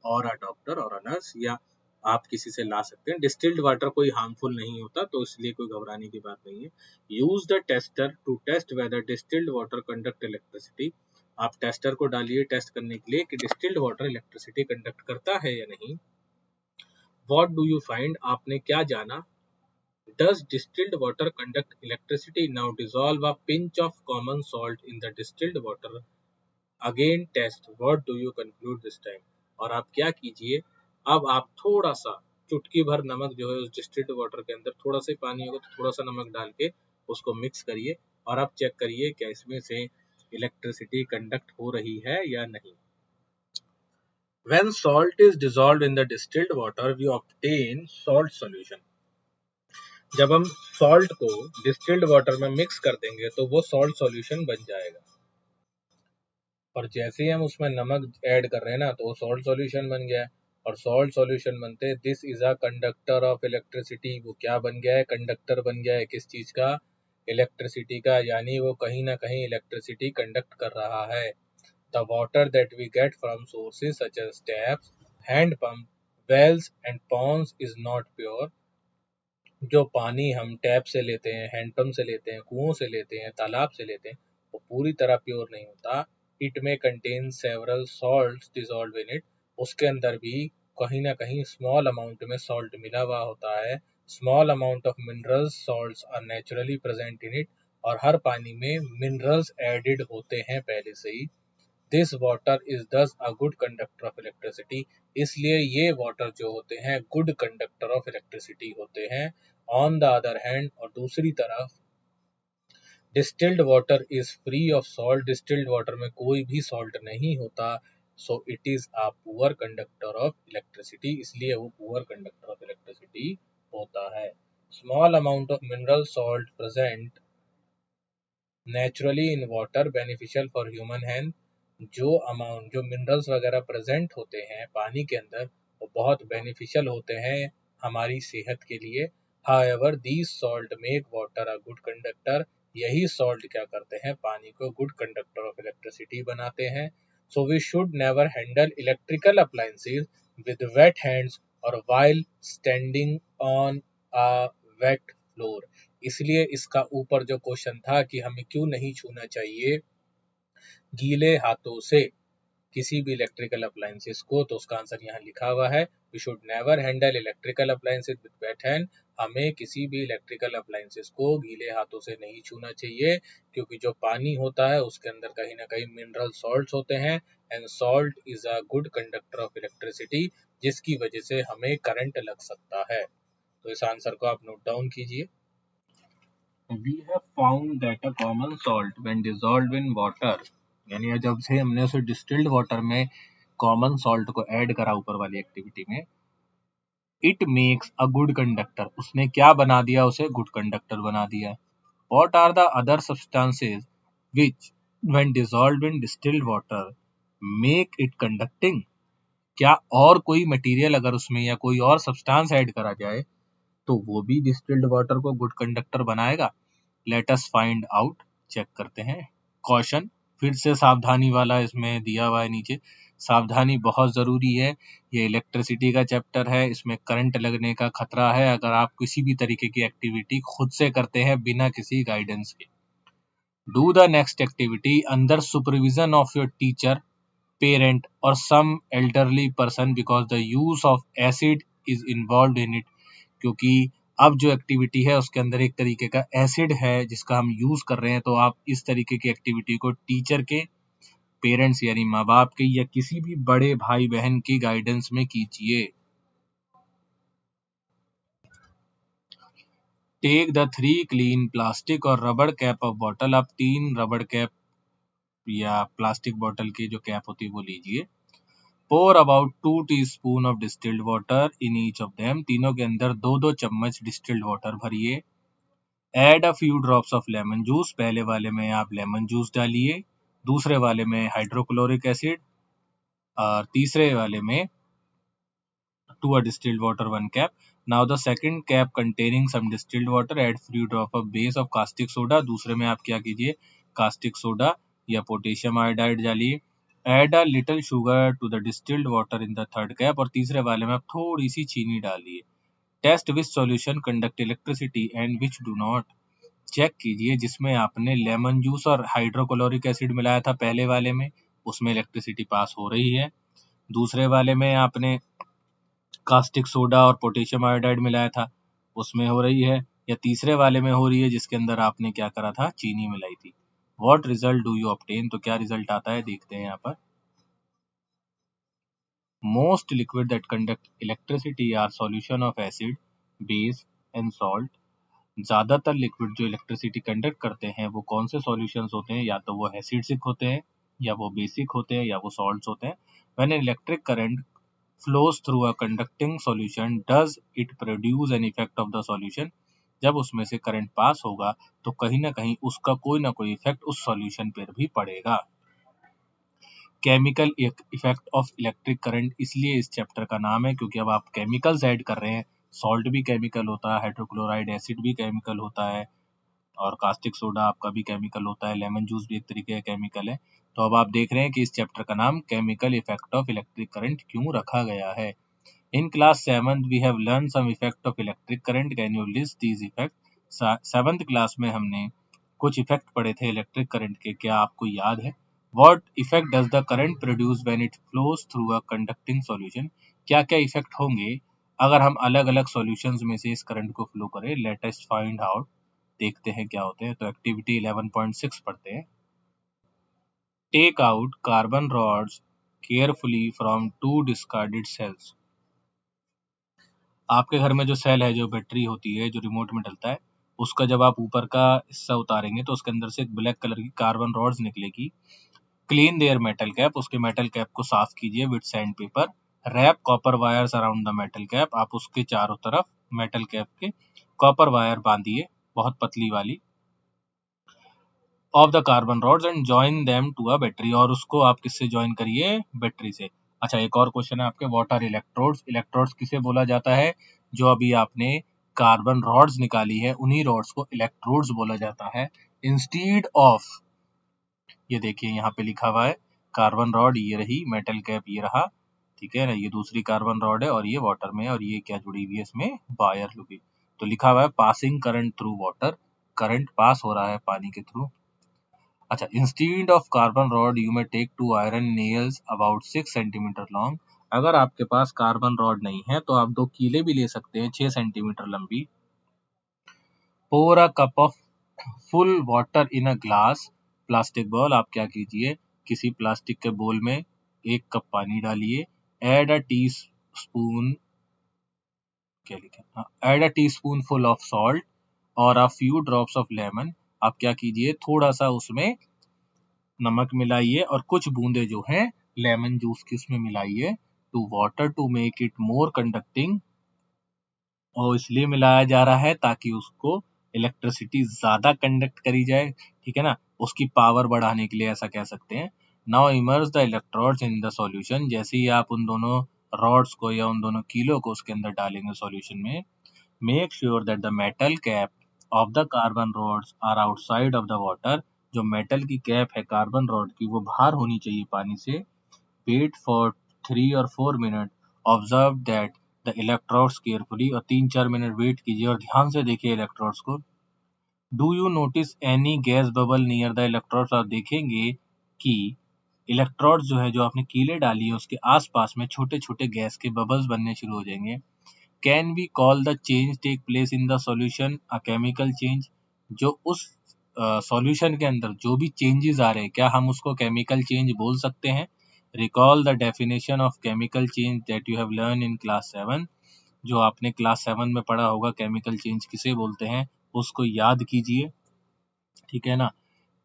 और अ डॉक्टर और अ नर्स, या आप किसी से ला सकते हैं। डिस्टिल्ड वाटर कोई हार्मफुल नहीं होता, तो इसलिए कोई घबराने की बात नहीं है। Use the tester to test whether distilled water conduct electricity. आप टेस्टर को डालिए टेस्ट करने के लिए कि डिस्टिल्ड वाटर इलेक्ट्रिसिटी कंडक्ट करता है या नहीं। व्हाट डू यू फाइंड, आपने क्या जाना। Does distilled water conduct electricity. Now dissolve a pinch of common salt in the distilled water, again test, what do you conclude this time. और आप क्या कीजिए, अब आप थोड़ा सा चुटकी भर नमक जो है उस डिस्टिल्ड वाटर के अंदर, थोड़ा सा पानी होगा तो थोड़ा सा नमक डाल के उसको मिक्स करिए, और आप चेक करिए क्या इसमें से इलेक्ट्रिसिटी कंडक्ट हो रही है या नहीं। When salt is dissolved in the distilled water, we obtain salt solution. जब हम salt को distilled water में mix कर देंगे तो वो salt solution बन जाएगा, और जैसे ही हम उसमें नमक ऐड कर रहे हैं ना तो वो salt solution बन गया है, और salt solution बनते this is a conductor of electricity. वो क्या बन गया है, कंडक्टर बन गया है, किस चीज का, इलेक्ट्रिसिटी का, यानी वो कहीं ना कहीं इलेक्ट्रिसिटी कंडक्ट कर रहा है। The water that we get from sources such as taps, hand pump, wells and ponds is not pure. जो पानी हम टैप से लेते हैं, हैंडपंप से लेते हैं, कुओं से लेते हैं, तालाब से लेते हैं, वो पूरी तरह प्योर नहीं होता। इट में contain several salts dissolve in it. उसके अंदर भी कहीं ना कहीं स्मॉल अमाउंट में सॉल्ट मिला हुआ होता है। Small amount of minerals salts are naturally present in it. और हर पानी में मिनरल्स एडेड होते हैं पहले से ही। दिस वाटर इज दस अ गुड कंडक्टर ऑफ इलेक्ट्रिसिटी। इसलिए ये वाटर जो होते हैं गुड कंडक्टर ऑफ इलेक्ट्रिसिटी होते हैं। ऑन द अदर हैंड, और दूसरी तरफ, distilled water is free of salt. Distilled water में कोई भी सॉल्ट नहीं होता, so it is a poor conductor of electricity. इसलिए वो पुअर कंडक्टर ऑफ इलेक्ट्रिसिटी होता है। Small amount of mineral salt present naturally in water beneficial for human health. जो मिनरल्स वगैरह प्रेजेंट होते हैं पानी के अंदर, वो बहुत बेनिफिशियल होते हैं हमारी सेहत के लिए। However these salt make water a good conductor. यही सॉल्ट क्या करते हैं, पानी को गुड कंडक्टर ऑफ इलेक्ट्रिसिटी बनाते हैं। So we should never handle electrical appliances with wet hands और while standing on a wet floor. इसलिए इसका ऊपर जो क्वेश्चन था कि हमें क्यों नहीं छूना चाहिए गीले हाथों से किसी भी इलेक्ट्रिकल अप्लायंसेस को, तो उसका आंसर यहाँ लिखा हुआ है, we should never handle electrical appliances with wet hand. हमें किसी भी इलेक्ट्रिकल अप्लायंसेस को गीले हाथों से नहीं छूना चाहिए, क्योंकि जो पानी होता है उसके अंदर कहीं ना कहीं मिनरल सॉल्ट्स होते हैं, and salt is a good conductor of electricity, जिसकी वजह से हमें करंट लग सकता है। तो इस आंसर को आप नोट डाउन कीजिए। We have found that a common salt when dissolved in water, यानी जब से हमने उसे डिस्टिल्ड वाटर में कॉमन सॉल्ट को ऐड करा ऊपर वाली एक्टिविटी में, it makes a good conductor, उसने क्या बना दिया, उसे गुड कंडक्टर बना दिया। What are the other substances which when dissolved in distilled water make it conducting. क्या और कोई मटेरियल अगर उसमें या कोई और सब्सटेंस ऐड करा जाए तो वो भी डिस्टिल्ड वाटर को गुड कंडक्टर बनाएगा। Let us find out, check करते हैं। कॉशन, फिर से सावधानी वाला इसमें दिया हुआ है नीचे। सावधानी बहुत ज़रूरी है, ये इलेक्ट्रिसिटी का चैप्टर है, इसमें करंट लगने का खतरा है अगर आप किसी भी तरीके की एक्टिविटी खुद से करते हैं बिना किसी गाइडेंस के। Do the next activity under supervision of your teacher, parent or some elderly person because the use of acid is involved in it। क्योंकि अब जो एक्टिविटी है उसके अंदर एक तरीके का एसिड है जिसका हम यूज कर रहे हैं, तो आप इस तरीके की एक्टिविटी को टीचर के, पेरेंट्स यानी माँ बाप के, या किसी भी बड़े भाई बहन की गाइडेंस में कीजिए। टेक द 3 क्लीन प्लास्टिक और रबड़ कैप ऑफ बॉटल, आप 3 रबड़ कैप या प्लास्टिक बॉटल की जो कैप होती है वो लीजिए। Pour about 2 teaspoon of distilled water in each of them, तीनों के अंदर 2-2 चम्मच डिस्टिल्ड वाटर भरिए। Add a few drops of lemon juice, पहले वाले में आप लेमन जूस डालिए, दूसरे वाले में हाइड्रोक्लोरिक एसिड, और तीसरे वाले में to a distilled water 1 cap। Now the second cap containing some distilled water, add few drop of base of caustic soda, दूसरे में आप क्या कीजिए, कास्टिक सोडा या पोटेशियम आयोडाइड डालिए। Add a little sugar to the distilled water in the third cap, और तीसरे वाले में आप थोड़ी सी चीनी डालिए। Test which solution conduct electricity and which do not, check कीजिए जिसमें आपने लेमन जूस और हाइड्रोक्लोरिक एसिड मिलाया था पहले वाले में, उसमें इलेक्ट्रिसिटी पास हो रही है, दूसरे वाले में आपने कास्टिक सोडा और पोटेशियम आयोडाइड मिलाया था उसमें हो रही है, या तीसरे वाले में हो रही है जिसके अंदर आपने क्या करा था, चीनी मिलाई थी। What result do you obtain, तो क्या रिजल्ट आता है देखते हैं यहाँ पर। Most liquid that conduct electricity are solution of acid, base and salt. ज्यादातर लिक्विड जो इलेक्ट्रिसिटी कंडक्ट करते हैं वो कौन से सॉल्यूशंस होते हैं, या तो वो एसिडिक होते हैं, या वो बेसिक होते हैं, या वो सॉल्ट्स होते हैं। When electric current flows through a conducting solution, does it produce an effect of the solution, जब उसमें से करंट पास होगा तो कहीं ना कहीं उसका कोई ना कोई इफेक्ट उस सॉल्यूशन पर भी पड़ेगा। Chemical effect of electric current, इसलिए इस चैप्टर का नाम है क्योंकि अब आप केमिकल्स ऐड कर रहे हैं। सॉल्ट भी केमिकल होता है, हाइड्रोक्लोराइड एसिड भी केमिकल होता है, और कास्टिक सोडा आपका भी केमिकल होता है, लेमन जूस भी एक तरीके का केमिकल है। तो अब आप देख रहे हैं कि इस चैप्टर का नाम chemical effect of electric current क्यों रखा गया है। In class 7th we have learn some effect of electric current, can you list these effect. 7th class में हमने कुछ इफेक्ट पढ़े थे इलेक्ट्रिक करंट के, क्या आपको याद है। What effect does the current produce when it flows through a conducting solution, क्या क्या इफेक्ट होंगे अगर हम अलग अलग सॉल्यूशंस में से इस करंट को फ्लो करें। लेट अस फाइंड आउट, देखते हैं क्या होते हैं। तो एक्टिविटी 11.6 पढ़ते हैं। Take out carbon rods carefully from 2 discarded cells. आपके घर में जो सेल है, जो बैटरी होती है, जो रिमोट में डलता है, उसका जब आप ऊपर का हिस्सा उतारेंगे तो उसके अंदर से एक ब्लैक कलर की कार्बन रॉड्स निकलेगी। क्लीन देयर मेटल कैप, उसके मेटल कैप को साफ कीजिए with sandpaper. Wrap copper wires around the metal cap, आप उसके चारों तरफ मेटल कैप के कॉपर वायर बांधिए, बहुत पतली वाली, of the carbon rods and join them to a battery, और उसको आप किससे ज्वाइन करिए, बैटरी से। अच्छा, एक और क्वेश्चन है आपके, व्हाट आर इलेक्ट्रोड्स। इलेक्ट्रोड्स किसे बोला जाता है, जो अभी आपने कार्बन रॉड्स निकाली है उन्हीं रॉड्स को इलेक्ट्रोड्स बोला जाता है। इंस्टीड ऑफ, ये देखिए यहाँ पे लिखा हुआ है कार्बन रॉड, ये रही, मेटल कैप ये रहा, ठीक है ना, ये दूसरी कार्बन रॉड है और ये वाटर में, और ये क्या जुड़ी हुई है इसमें, वायर लगी। तो लिखा हुआ है passing current through water, current pass हो रहा है पानी के थ्रू। अच्छा, instead of carbon rod you may take 2 iron nails about 6 centimetre long. अगर आपके पास कार्बन रॉड नहीं है तो आप 2 कीले भी ले सकते हैं 6 सेंटीमीटर लंबी। Pour a cup of full water in a glass plastic bowl, आप क्या कीजिए, किसी प्लास्टिक के बोल में 1 कप पानी डालिए। एड अ टी स्पून, क्या लिखा, add a teaspoon full of salt और a few drops of lemon, आप क्या कीजिए, थोड़ा सा उसमें नमक मिलाइए और कुछ बूंदे जो हैं लेमन जूस की उसमें मिलाइए। To water to make it more conducting, और इसलिए मिलाया जा रहा है ताकि उसको इलेक्ट्रिसिटी ज्यादा कंडक्ट करी जाए, ठीक है ना, उसकी पावर बढ़ाने के लिए, ऐसा कह सकते हैं। Now immerse the electrodes in the solution, जैसे ही आप उन दोनों रॉड्स को या उन दोनों कीलों को उसके अंदर डालेंगे सॉल्यूशन में, make sure that the metal cap of the carbon rods are outside of the water, जो मेटल की कैप है कार्बन रॉड की वो बाहर होनी चाहिए पानी से। Wait for 3 or 4 minute, observe that the electrodes carefully, और 3-4 मिनट वेट कीजिए और ध्यान से देखिए इलेक्ट्रोड्स को। Do you notice any gas bubble near the electrodes, आप देखेंगे कि इलेक्ट्रोड्स जो है जो आपने कीले डाली है उसके आसपास में छोटे छोटे गैस के बबल्स बनने शुरू हो जाएंगे। Can we call the change take place in the solution a chemical change, जो उस सॉल्यूशन के अंदर जो भी चेंजेस आ रहे हैं क्या हम उसको केमिकल चेंज बोल सकते हैं। Recall the definition of chemical change that you have learn in class 7, जो आपने क्लास 7 में पढ़ा होगा केमिकल चेंज किसे बोलते हैं, उसको याद कीजिए, ठीक है ना।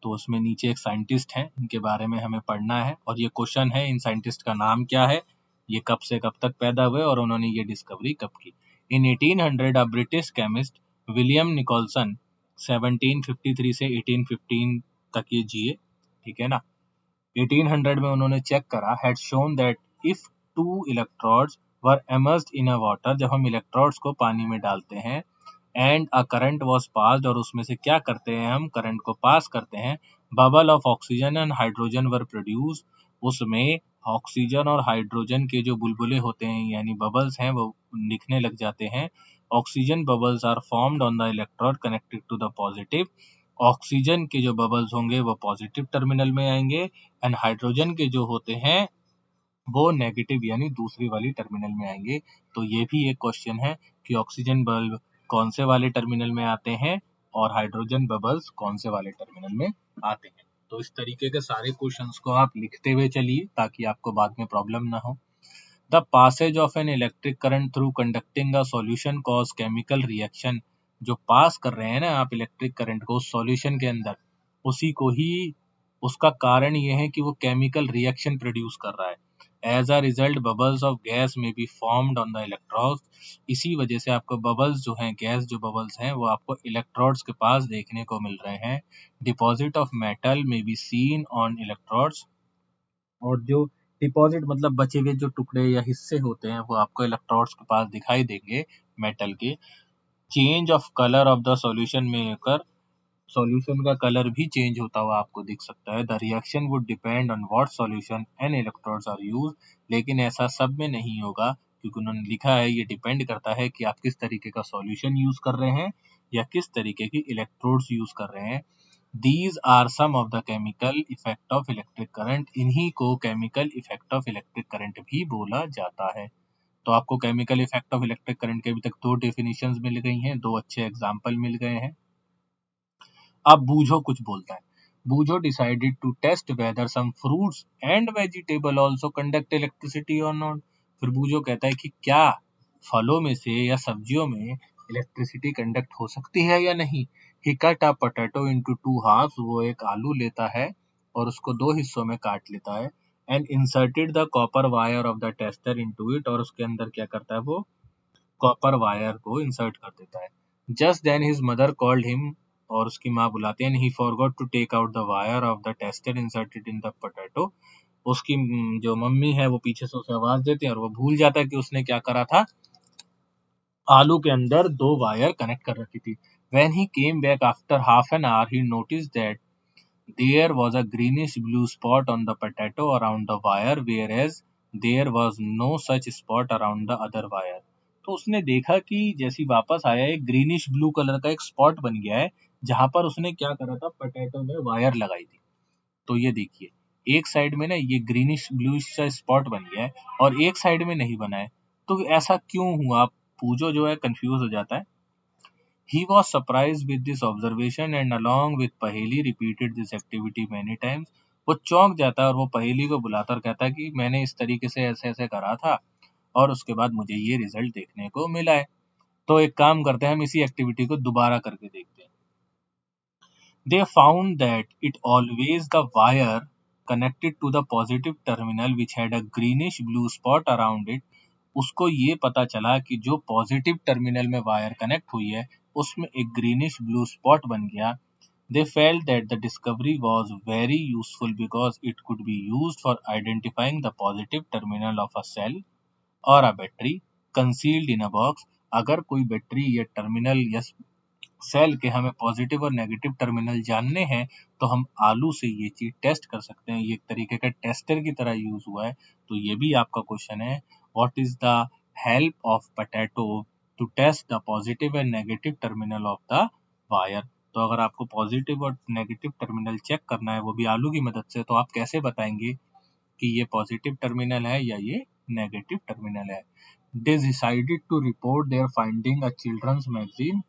तो उसमें नीचे एक साइंटिस्ट हैं, इनके बारे में हमें पढ़ना है और ये क्वेश्चन है इन साइंटिस्ट का नाम क्या है, ये कब से कब तक पैदा हुए और उन्होंने ये डिस्कवरी कब की। In 1800 a British chemist William Nicholson 1753 से 1815 तक ये जिए, ठीक है ना। 1800 में उन्होंने चेक करा, had shown that if two electrodes were immersed in a water, जब हम इलेक्ट्रोड्स को पानी में डालते हैं, and a current was passed, और उसमें से क्या करते हैं हम करंट को पास करते हैं, bubble of oxygen and hydrogen were produce, उसमें ऑक्सीजन और हाइड्रोजन के जो बुलबुले होते हैं यानी बबल्स हैं वो दिखने लग जाते हैं। Oxygen bubbles are formed on the electrode connected to the positive, oxygen के जो बबल्स होंगे वो पॉजिटिव टर्मिनल में आएंगे, एंड हाइड्रोजन के जो होते हैं वो नेगेटिव यानी दूसरी वाली टर्मिनल में आएंगे। तो ये भी एक क्वेश्चन है कि ऑक्सीजन बल्ब कौन से वाले टर्मिनल में आते हैं और हाइड्रोजन बबल्स कौन से वाले टर्मिनल में आते हैं। तो इस तरीके के सारे क्वेश्चंस को आप लिखते हुए चलिए ताकि आपको बाद में प्रॉब्लम ना हो। The passage of an electric current through conducting a solution cause chemical reaction, जो पास कर रहे हैं ना आप इलेक्ट्रिक करंट को उस सॉल्यूशन के अंदर, उसी को ही उसका कारण ये है कि वो केमिकल रिएक्शन प्रोड्यूस कर रहा है। As a result bubbles of gas may be formed on the electrodes, इसी वजह से आपको बबल्स जो हैं गैस जो बबल्स हैं वो आपको इलेक्ट्रोड्स के पास देखने को मिल रहे हैं। डिपॉजिट ऑफ मेटल में बी सीन ऑन इलेक्ट्रोड्स, और जो डिपॉजिट मतलब बचे हुए जो टुकड़े या हिस्से होते हैं वो आपको इलेक्ट्रोड्स के पास दिखाई देंगे मेटल के। Change of colour of the solution में होकर सॉल्यूशन का कलर भी चेंज होता हुआ आपको दिख सकता है। The reaction would depend on what solution and electrodes are use, लेकिन ऐसा सब में नहीं होगा क्योंकि उन्होंने लिखा है ये डिपेंड करता है कि आप किस तरीके का सॉल्यूशन यूज कर रहे हैं या किस तरीके की इलेक्ट्रोड्स यूज कर रहे हैं। These are some of the chemical effect of electric current, इन्हीं को chemical effect of electric current भी बोला जाता है। तो आपको chemical effect of electric current के अभी तक 2 definitions मिल गई हैं, 2 अच्छे एग्जाम्पल मिल गए हैं। अब बूझो कुछ बोलता है। Boojho decided to test whether some fruits and vegetable also conduct electricity और नॉट, फिर बूझो कहता है कि क्या फलों में से या सब्जियों में इलेक्ट्रिसिटी कंडक्ट हो सकती है या नहीं। He cut a potato into 2 halves, वो एक आलू लेता है और उसको 2 हिस्सों में काट लेता है, and inserted the copper wire of the tester into it, और उसके अंदर क्या करता है वो कॉपर वायर को इंसर्ट कर देता है। Just then his mother called him, और उसकी माँ बुलाती है, and he forgot to take out the wire of the tester inserted in the potato, उसकी जो मम्मी है वो पीछे से उसे आवाज देती है और वो भूल जाता है कि उसने क्या करा था, आलू के अंदर 2 वायर कनेक्ट कर रखी थी। When he came back after half an hour, he noticed that there was a greenish blue spot on the potato around the wire, whereas there was no such spot around the other wire. तो उसने देखा कि जैसे ही वापस आया एक ग्रीनिश ब्लू कलर का एक स्पॉट बन गया है जहां पर उसने क्या करा था पोटैटो में वायर लगाई थी। तो ये देखिए एक साइड में ना ये ग्रीनिश ब्लू सा स्पॉट बन गया है और एक साइड में नहीं बना है, तो ऐसा क्यों हुआ। पूजो जो है कंफ्यूज हो जाता है। He was surprised with this observation and along with पहेली repeated this activity many times. वो चौंक जाता है और वो पहेली को बुलाता और कहता है कि मैंने इस तरीके से ऐसे ऐसे करा था और उसके बाद मुझे ये रिजल्ट देखने को मिला है। तो एक काम करते हैं हम इसी एक्टिविटी को दोबारा करके देखते हैं। They found that it always the wire connected to the positive terminal which had a greenish blue spot around it, उसको ये पता चला कि जो पॉजिटिव टर्मिनल में वायर कनेक्ट हुई है उसमें एक ग्रीनिश ब्लू स्पॉट बन गया। They felt that the discovery was very useful because it could be used for identifying the positive terminal of a cell or a battery concealed in a box. अगर कोई बैटरी या टर्मिनल या सेल के हमें पॉजिटिव और नेगेटिव टर्मिनल जानने हैं तो हम आलू से ये चीज टेस्ट कर सकते हैं। ये एक तरीके का टेस्टर की तरह यूज हुआ है। तो ये भी आपका क्वेश्चन है, what is the help of potato to test the positive and negative terminal of the wire. तो अगर आपको पॉजिटिव और नेगेटिव टर्मिनल चेक करना है वो भी आलू की मदद से, तो आप कैसे बताएंगे कि ये पॉजिटिव टर्मिनल है या ये नेगेटिव टर्मिनल है। They decided to report their finding a children's magazine।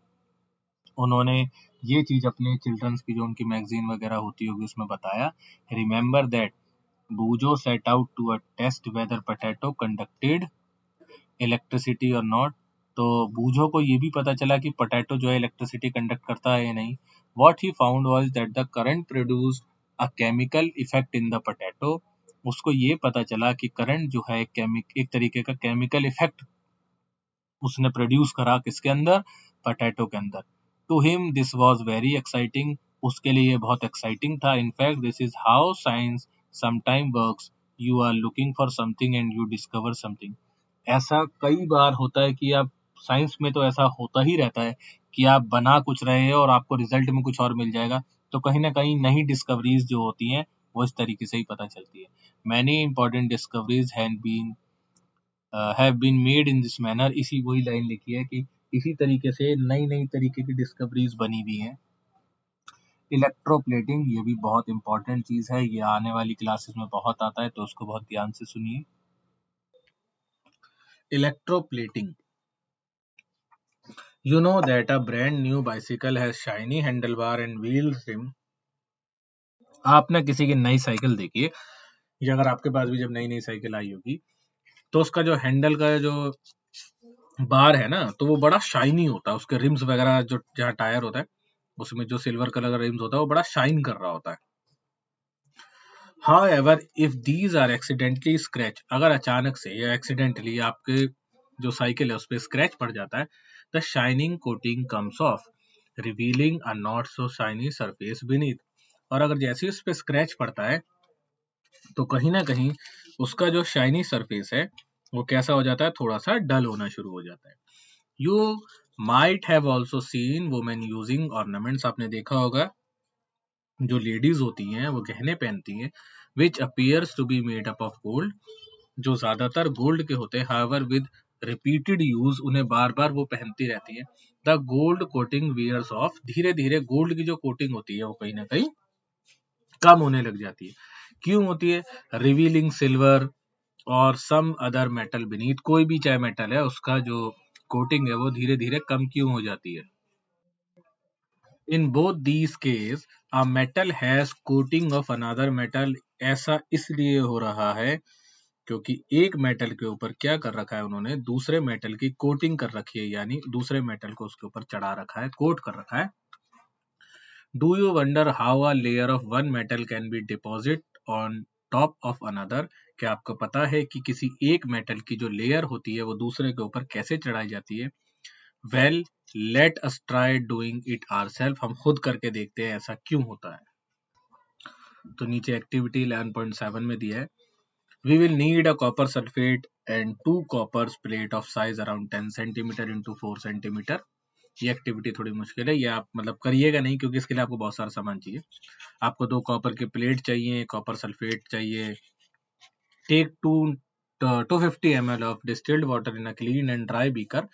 उन्होंने ये चीज अपने चिल्ड्रंस की जो उनकी मैगजीन वगैरह होती होगी उसमें बताया। Remember that Boojho set out to a test whether potato conducted electricity और नॉट। तो बूजो को ये भी पता चला कि पोटैटो जो है इलेक्ट्रिसिटी कंडक्ट करता है या नहीं। What he found was that the current produced a chemical effect in the potato. उसको ये पता चला कि करंट जो है एक तरीके का केमिकल इफेक्ट उसने प्रोड्यूस करा किसके अंदर, पोटैटो के अंदर। To him this was very exciting, उसके लिए ये बहुत एक्साइटिंग था। In fact this is how science sometime works, you are looking for something and you discover something. ऐसा कई बार होता है कि आप साइंस में तो ऐसा होता ही रहता है कि आप बना कुछ रहे हो और आपको रिजल्ट में कुछ और मिल जाएगा। तो कहीं ना कहीं नई डिस्कवरीज जो होती हैं वो इस तरीके से ही पता चलती है। Many important discoveries have been made in this manner. इसी वही लाइन लिखी है कि इसी तरीके से नई नई तरीके की डिस्कवरीज बनी हुई हैं। इलेक्ट्रोप्लेटिंग ये भी बहुत इंपॉर्टेंट चीज है, ये आने वाली क्लासेस में बहुत आता है तो उसको बहुत ध्यान से सुनिए। Electroplating, you know that a brand new bicycle has shiny handlebar and wheel rim। आप ना किसी की नई साइकिल देखिए, या अगर आपके पास भी जब नई नई साइकिल आई होगी तो उसका जो हैंडल का जो बार है ना तो वो बड़ा शाइनी होता है। उसके रिम्स वगैरह जो जहाँ टायर होता है उसमें जो सिल्वर कलर का रिम्स होता है वो बड़ा शाइन कर रहा होता है। However, if these are accidentally scratch, अगर अचानक से या एक्सीडेंटली आपके जो साइकिल है उस पर स्क्रैच पड़ जाता है, the shining coating comes of revealing a not so shiny surface beneath. और अगर जैसे ही उस पर स्क्रैच पड़ता है तो कहीं ना कहीं उसका जो शाइनी सरफेस है वो कैसा हो जाता है, थोड़ा सा डल होना शुरू हो जाता है। You might have also seen women using ornaments. आपने देखा होगा जो लेडीज होती हैं वो गहने पहनती हैं, which appears to be made up of gold, जो ज्यादातर गोल्ड के होते हैं। हाउएवर विद रिपीटेड यूज उन्हें बार बार वो पहनती रहती हैं। The gold coating wears off, धीरे धीरे गोल्ड की जो कोटिंग होती है वो कहीं ना कहीं कम होने लग जाती है। क्यों होती है, रिवीलिंग सिल्वर और सम अदर मेटल बीनीथ, कोई भी चाहे मेटल है उसका जो कोटिंग है वो धीरे धीरे कम क्यों हो जाती है। In both these case a metal has coating of another metal. ऐसा इसलिए हो रहा है क्योंकि एक मेटल के ऊपर क्या कर रखा है उन्होंने, दूसरे मेटल की कोटिंग कर रखी है, यानी दूसरे मेटल को उसके ऊपर चढ़ा रखा है, कोट कर रखा है। Do you wonder how a layer of one metal can be deposit on top of another. क्या आपको पता है कि किसी एक मेटल की जो लेयर होती है वो दूसरे के ऊपर कैसे चढ़ाई जाती है। Well let us try doing it ourself, हम खुद करके देखते हैं ऐसा क्यों होता है। तो नीचे एक्टिविटी 11.7 में दिया है, we will need a copper sulphate and 2 copper plate of size around 10 centimetre into 4 centimetre. ये एक्टिविटी थोड़ी मुश्किल है, ये आप मतलब करिएगा नहीं क्योंकि इसके लिए आपको बहुत सारा सामान चाहिए। आपको 2 कॉपर के प्लेट चाहिए, कॉपर सल्फेट चाहिए। Take 250 ml of distilled water in a clean and dry beaker.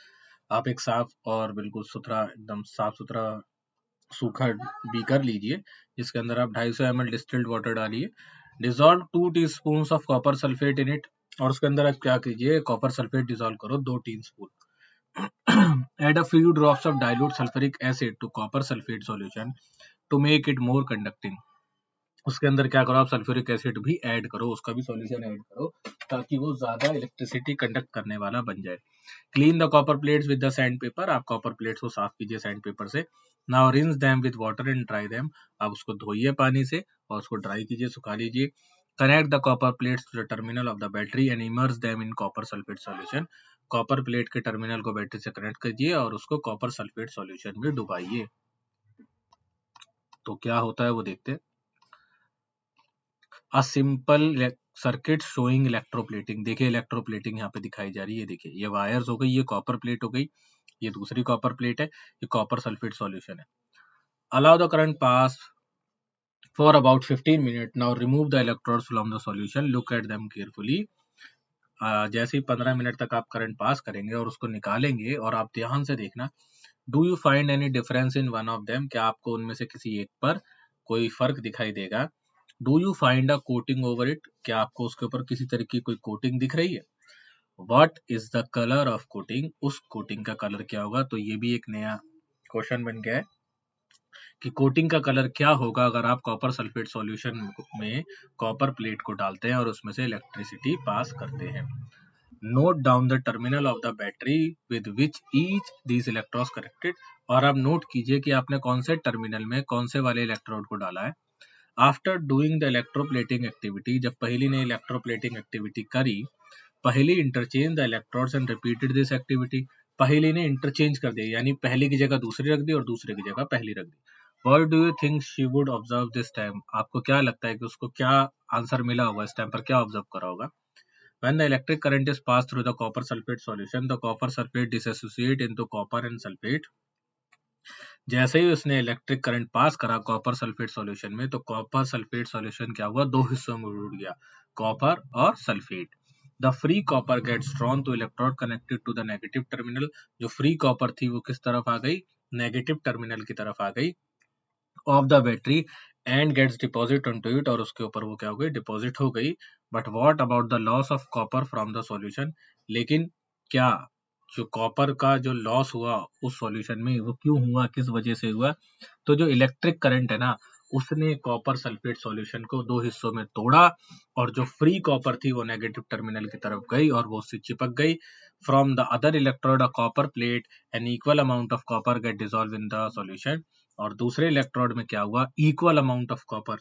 आप एक साफ और बिल्कुल सुथरा, एकदम साफ सुथरा सूखा बीकर लीजिए जिसके अंदर आप 250 ml डिस्टिल्ड वाटर डालिए। Dissolve 2 teaspoon of copper sulphate in it, और उसके अंदर आप क्या कीजिए, कॉपर सल्फेट डिजॉल्व करो 2 teaspoon. Add a few drops of dilute sulphuric acid to copper sulphate solution to make it more conducting. उसके अंदर क्या करो, आप सल्फ्यूरिक एसिड भी ऐड करो, उसका भी सॉल्यूशन ऐड करो ताकि वो ज्यादा इलेक्ट्रिसिटी कंडक्ट करने वाला बन जाए। Clean the copper plates with the sand paper, आप कॉपर प्लेट्स को साफ कीजिए सैंड पेपर से। Now rinse them with water and dry them, आप उसको धोइए पानी से और उसको ड्राई कीजिए, सुखा लीजिए। Connect the copper plates to the terminal of the battery and immerse them in copper sulphate solution. Copper plate के टर्मिनल को बैटरी से कनेक्ट कीजिए और उसको कॉपर सल्फेट सॉल्यूशन में डुबाइए। तो क्या होता है वो देखते हैं। A simple circuit showing electroplating, देखिए इलेक्ट्रोप्लेटिंग यहाँ पे दिखाई जा रही है। देखिए ये वायर्स हो गई, ये कॉपर प्लेट हो गई ये दूसरी कॉपर प्लेट है, ये कॉपर सल्फेट सॉल्यूशन है। Allow the current pass for about 15 minutes. Now remove the electrodes from the solution. Look at them carefully. जैसे ही 15 मिनट तक आप करंट पास करेंगे और उसको निकालेंगे और आप ध्यान से देखना, do you find any difference in one of them, क्या आपको उनमें से किसी एक पर कोई फर्क दिखाई देगा? Do you find a coating over it, क्या आपको उसके ऊपर किसी तरह की कोई कोटिंग दिख रही है? What is the colour of coating, उस कोटिंग का कलर क्या होगा? तो ये भी एक नया क्वेश्चन बन गया है कि कोटिंग का कलर क्या होगा अगर आप कॉपर सल्फेट सॉल्यूशन में कॉपर प्लेट को डालते हैं और उसमें से इलेक्ट्रिसिटी पास करते हैं। Note down the terminal of the battery with which each these electrons connected, और आप नोट कीजिए कि आपने कौन से टर्मिनल में कौन से वाले इलेक्ट्रोड को डाला है। After doing the electroplating activity, जब पहली ने इलेक्ट्रोप्लेटिंग एक्टिविटी करी, पहली interchange the electrodes and repeated this activity, पहली ने इंटरचेंज कर दिया, यानी पहली की जगह दूसरी रख दी और दूसरे की जगह पहली रख दी। What do you think she would observe this time? आपको क्या लगता है कि उसको क्या आंसर मिला होगा, इस टाइम पर क्या ऑब्जर्व करा होगा? When the electric current is passed through the copper sulfate solution, the copper sulfate disassociate into copper and sulfate. जैसे ही उसने इलेक्ट्रिक करंट पास करा कॉपर सल्फेट सॉल्यूशन में, तो कॉपर सल्फेट सॉल्यूशन क्या हुआ, दो हिस्सों में टूट गया, कॉपर और sulphate. The free copper gets drawn to electrode connected to the negative terminal, जो फ्री कॉपर थी वो किस तरफ आ गई, नेगेटिव टर्मिनल की तरफ आ गई of the battery and gets deposit on to it, और उसके ऊपर वो क्या हो गई, डिपॉजिट हो गई। But what about the loss of copper from the solution, लेकिन क्या जो कॉपर का जो लॉस हुआ उस सॉल्यूशन में वो क्यों हुआ, किस वजह से हुआ? तो जो इलेक्ट्रिक करंट है ना, उसने कॉपर सल्फेट सॉल्यूशन को दो हिस्सों में तोड़ा, और जो फ्री कॉपर थी वो नेगेटिव टर्मिनल की तरफ गई और वो उससे चिपक गई। From the other electrode a copper plate an equal amount of copper get dissolve in the solution, और दूसरे इलेक्ट्रोड में क्या हुआ, इक्वल अमाउंट ऑफ कॉपर,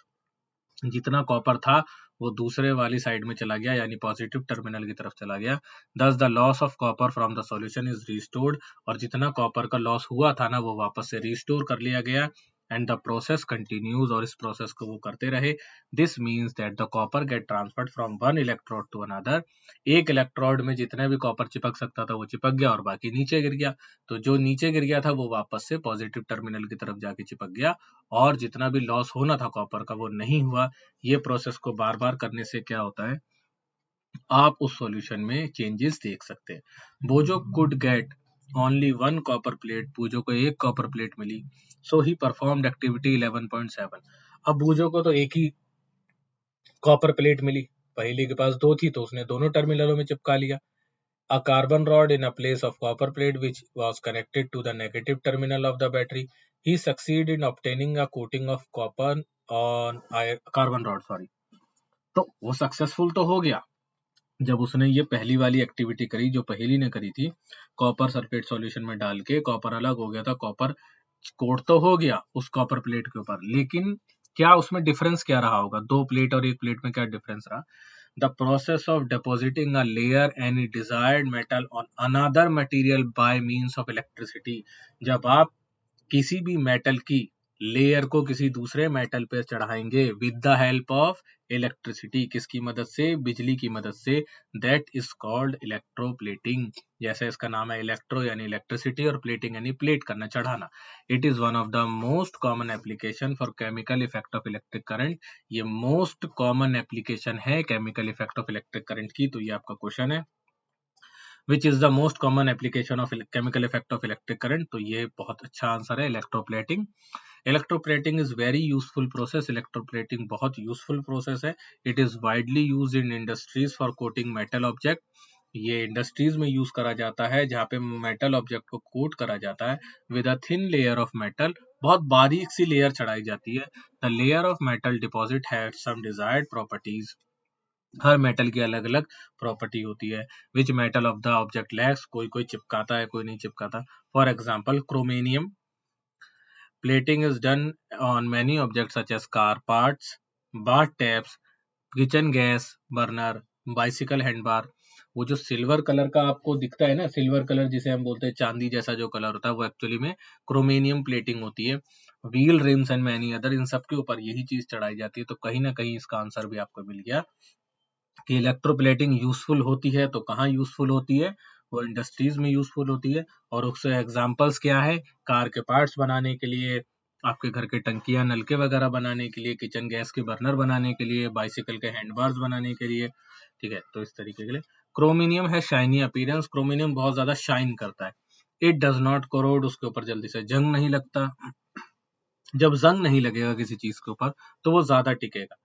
जितना कॉपर था वो दूसरे वाली साइड में चला गया, यानी पॉजिटिव टर्मिनल की तरफ चला गया। दस the loss of copper from the solution is restored, और जितना कॉपर का लॉस हुआ था ना वो वापस से रिस्टोर कर लिया गया। एंड द प्रोसेस कंटिन्यूज, और इस प्रोसेस को वो करते रहे। This means that the copper get transferred from one electrode to another, एक इलेक्ट्रोड में जितना भी कॉपर चिपक सकता था वो चिपक गया और बाकी नीचे गिर गया। तो जो नीचे गिर गया था वो वापस से पॉजिटिव टर्मिनल की तरफ जाके चिपक गया, और जितना भी लॉस होना था कॉपर का वो नहीं हुआ। ये प्रोसेस को बार बार करने से क्या होता है, आप उस सॉल्यूशन में चेंजेस देख सकते हैं। Boojho could get only one copper plate, Boojho को एक कॉपर प्लेट मिली, सो ही परफॉर्म्ड एक्टिविटी 11.7। अब बूजो को तो एक ही कॉपर प्लेट मिली, पहले के पास दो थी तो उसने दोनों टर्मिनलों में चिपका लिया। A carbon rod in a place of copper plate which was connected to the negative terminal of the battery. He succeeded in obtaining a coating of copper on carbon rod. Sorry. तो वो सक्सेसफुल तो हो गया जब उसने ये पहली वाली एक्टिविटी करी जो पहली ने करी थी, कॉपर सल्फेट सॉल्यूशन में डाल के कॉपर अलग हो गया था, कॉपर कोट तो हो गया उस कॉपर प्लेट के ऊपर, लेकिन क्या उसमें डिफरेंस क्या रहा होगा, दो प्लेट और एक प्लेट में क्या डिफरेंस रहा? The process of depositing a layer any desired metal on another material by means of electricity, जब आप किसी भी मेटल की लेयर को किसी दूसरे मेटल पे चढ़ाएंगे with the help of electricity, किसकी मदद से, बिजली की मदद से, दैट इज कॉल्ड इलेक्ट्रोप्लेटिंग। जैसे इसका नाम है इलेक्ट्रो यानी इलेक्ट्रिसिटी और प्लेटिंग यानी प्लेट करना, चढ़ाना। It is one of the most common application for chemical effect of electric current, ये मोस्ट कॉमन एप्लीकेशन है chemical effect of electric current की। तो ये आपका क्वेश्चन है, which is the most common application of chemical effect of electric current, तो ये बहुत अच्छा आंसर है, electroplating. Electroplating is very useful process, electroplating बहुत यूजफुल प्रोसेस है। It is widely use in industries for coating metal object, ये इंडस्ट्रीज में यूज करा जाता है जहाँ पे मेटल ऑब्जेक्ट को कोट करा जाता है with a thin layer of metal, बहुत बारीक सी लेयर चढ़ाई जाती है। The layer of metal deposit had some desired properties, हर मेटल की अलग अलग प्रॉपर्टी होती है। Which metal of the object lacks, कोई कोई चिपकाता है कोई नहीं चिपकाता। For example chromium. Plating is done on many object such as car parts, bath taps, kitchen gas burner, bicycle handlebar. वो जो सिल्वर कलर का आपको दिखता है ना, सिल्वर कलर जिसे हम बोलते हैं चांदी जैसा जो कलर होता है, वो एक्चुअली में क्रोमेनियम प्लेटिंग होती है। Wheel rims and many other, इन सब के ऊपर यही चीज चढ़ाई जाती है। तो कहीं ना कहीं इसका आंसर भी आपको मिल गया कि इलेक्ट्रोप्लेटिंग यूजफुल होती है। तो कहाँ यूजफुल होती है, वो इंडस्ट्रीज में यूजफुल होती है। और उससे एग्जांपल्स क्या है, कार के पार्ट्स बनाने के लिए, आपके घर के टंकियां नलके वगैरह बनाने के लिए, किचन गैस के बर्नर बनाने के लिए, बाइसिकल के हैंड बार्स बनाने के लिए, ठीक है। तो इस तरीके के लिए क्रोमिनियम है शाइनी अपीयरेंस, क्रोमिनियम बहुत ज्यादा शाइन करता है। इट डज नॉट कोरोड, उसके ऊपर जल्दी से जंग नहीं लगता। जब जंग नहीं लगेगा किसी चीज के ऊपर तो वो ज्यादा टिकेगा।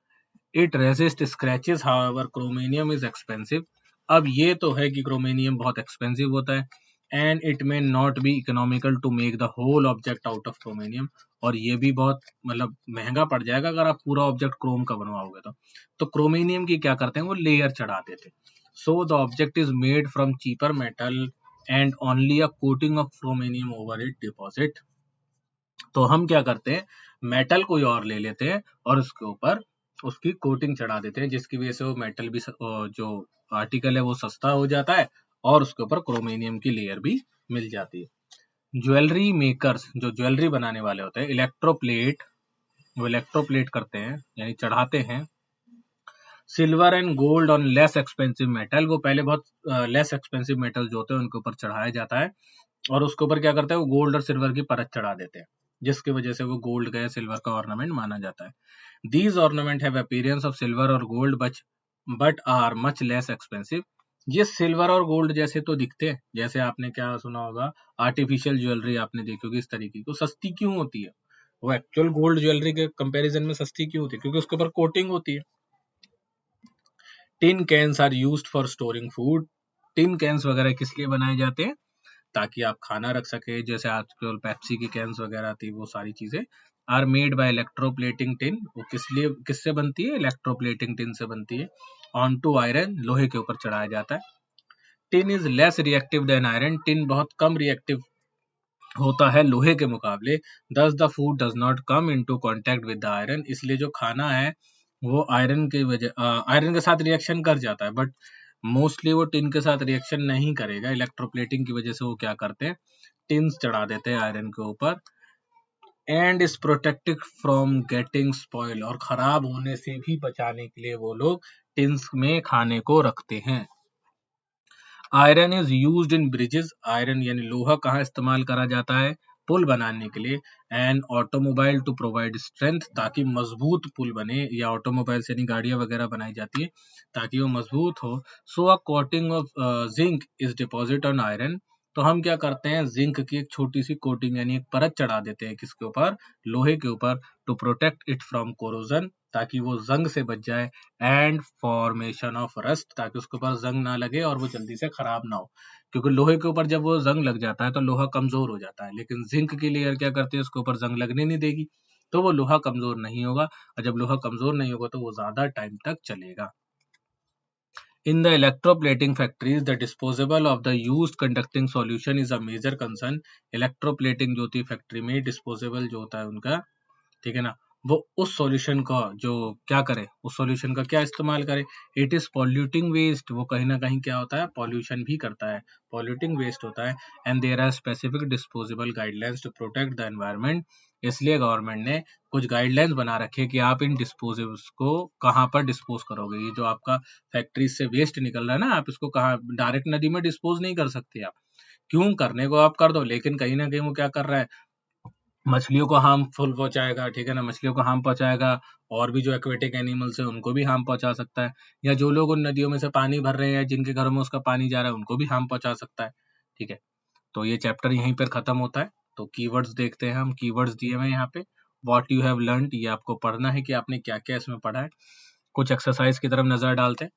It resist scratches, however chromium is expensive. अब ये तो है कि क्रोमेनियम बहुत एक्सपेंसिव होता है। And it may not be economical to make the whole object out of chromium, और ये भी बहुत मतलब महंगा पड़ जाएगा अगर आप पूरा ऑब्जेक्ट क्रोम का बनवाओगे तो क्रोमेनियम की क्या करते हैं, वो लेयर चढ़ा देते। So the object is made from cheaper metal and only a coating of chromium over it deposit. तो हम क्या करते हैं, मेटल कोई और ले लेते हैं और उसके ऊपर उसकी कोटिंग चढ़ा देते हैं, जिसकी वजह से वो मेटल भी जो आर्टिकल है वो सस्ता हो जाता है और उसके ऊपर क्रोमेनियम की लेयर भी मिल जाती है। ज्वेलरी मेकर्स, जो ज्वेलरी बनाने वाले होते हैं, इलेक्ट्रोप्लेट, वो इलेक्ट्रोप्लेट करते हैं यानी चढ़ाते हैं silver and gold on less expensive metal. वो पहले बहुत लेस एक्सपेंसिव मेटल जो होते हैं उनके ऊपर चढ़ाया जाता है और उसके ऊपर क्या करते हैं, वो गोल्ड और सिल्वर की परत चढ़ा देते हैं, जिसकी वजह से वो गोल्ड का या सिल्वर का ऑर्नामेंट माना जाता है। These ornament have appearance of silver और gold but are much less expensive. ये सिल्वर और गोल्ड जैसे तो दिखते हैं, जैसे आपने क्या सुना होगा, आर्टिफिशियल ज्वेलरी आपने देखी होगी इस तरीके की, सस्ती क्यों होती है? वो एक्चुअल गोल्ड ज्वेलरी के कंपैरिजन में सस्ती क्यों होती है? क्योंकि उसके ऊपर कोटिंग होती है। Tin cans are used for storing food. Tin cans वगैरह किस लिए बनाए जाते हैं? ताकि आप खाना रख सके, जैसे आजकल पेप्सी की कैंस वगैरह थी, वो सारी चीजें। Are made by electroplating tin, वो किससे बनती है? इलेक्ट्रोप्लेटिंग टिन से बनती है। ऑन टू आयरन, लोहे के ऊपर चढ़ाया जाता है। Tin is less reactive than iron, tin बहुत कम रिएक्टिव होता है लोहे के मुकाबले। दस the food does not come into contact with the iron, इसलिए जो खाना है वो आयरन के साथ रिएक्शन कर जाता है, बट मोस्टली वो टिन के साथ रिएक्शन नहीं करेगा। इलेक्ट्रोप्लेटिंग की वजह से वो क्या करते हैं, टिन्स चढ़ा देते हैं आयरन के ऊपर। And is protected from getting spoil, और खराब होने से भी बचाने के लिए वो लोग टिन्स में खाने को रखते हैं। Iron is used in bridges, iron यानी लोहा कहाँ इस्तेमाल करा जाता है? पुल बनाने के लिए। And automobile to provide strength, ताकि मजबूत पुल बने, या ऑटोमोबाइल से यानी गाड़ियां वगैरह बनाई जाती है ताकि वो मजबूत हो। So a coating of zinc is deposit on iron, तो हम क्या करते हैं, जिंक की एक छोटी सी कोटिंग यानी एक परत चढ़ा देते हैं किसके ऊपर? लोहे के ऊपर। To protect it from corrosion, ताकि वो जंग से बच जाए। एंड फॉर्मेशन ऑफ रस्ट, ताकि उसके ऊपर जंग ना लगे और वो जल्दी से खराब ना हो, क्योंकि लोहे के ऊपर जब वो जंग लग जाता है तो लोहा कमजोर हो जाता है, लेकिन जिंक की लेयर क्या करती है, उसके ऊपर जंग लगने नहीं देगी, तो वो लोहा कमजोर नहीं होगा, और जब लोहा कमजोर नहीं होगा तो वो ज्यादा टाइम तक चलेगा। In the electroplating factories, the disposal of the used conducting solution is a major concern. Electroplating जो होती है फैक्ट्री में, डिस्पोजेबल जो होता है उनका, ठीक है ना, वो उस सॉल्यूशन का जो क्या करे, उस सॉल्यूशन का क्या इस्तेमाल करे? इट इज पॉल्यूटिंग वेस्ट, वो कहीं ना कहीं क्या होता है, पॉल्यूशन भी करता है, पॉल्यूटिंग वेस्ट होता है। And there are specific disposable guidelines to protect the environment, इसलिए गवर्नमेंट ने कुछ गाइडलाइंस बना रखे कि आप इन डिस्पोजेबल्स को कहाँ पर डिस्पोज करोगे। ये जो आपका फैक्ट्री से वेस्ट निकल रहा है ना, आप इसको कहाँ, डायरेक्ट नदी में डिस्पोज नहीं कर सकते आप। क्यों, करने को आप कर दो, लेकिन कहीं ना कहीं वो क्या कर रहा है, मछलियों को हार्मफुल पहुंचाएगा, ठीक है ना, मछलियों को हार्म पहुंचाएगा, और भी जो एक्वेटिक एनिमल्स है उनको भी हार्म पहुंचा सकता है, या जो लोग उन नदियों में से पानी भर रहे हैं, जिनके घरों में उसका पानी जा रहा है, उनको भी हार्म पहुंचा सकता है, ठीक है। तो ये चैप्टर यहीं पर खत्म होता है। तो कीवर्ड्स देखते हैं हम, कीवर्ड्स दिए हुए यहाँ पे, व्हाट यू हैव लर्नड, ये आपको पढ़ना है कि आपने क्या क्या इसमें पढ़ा है। कुछ एक्सरसाइज की तरफ नजर डालते हैं।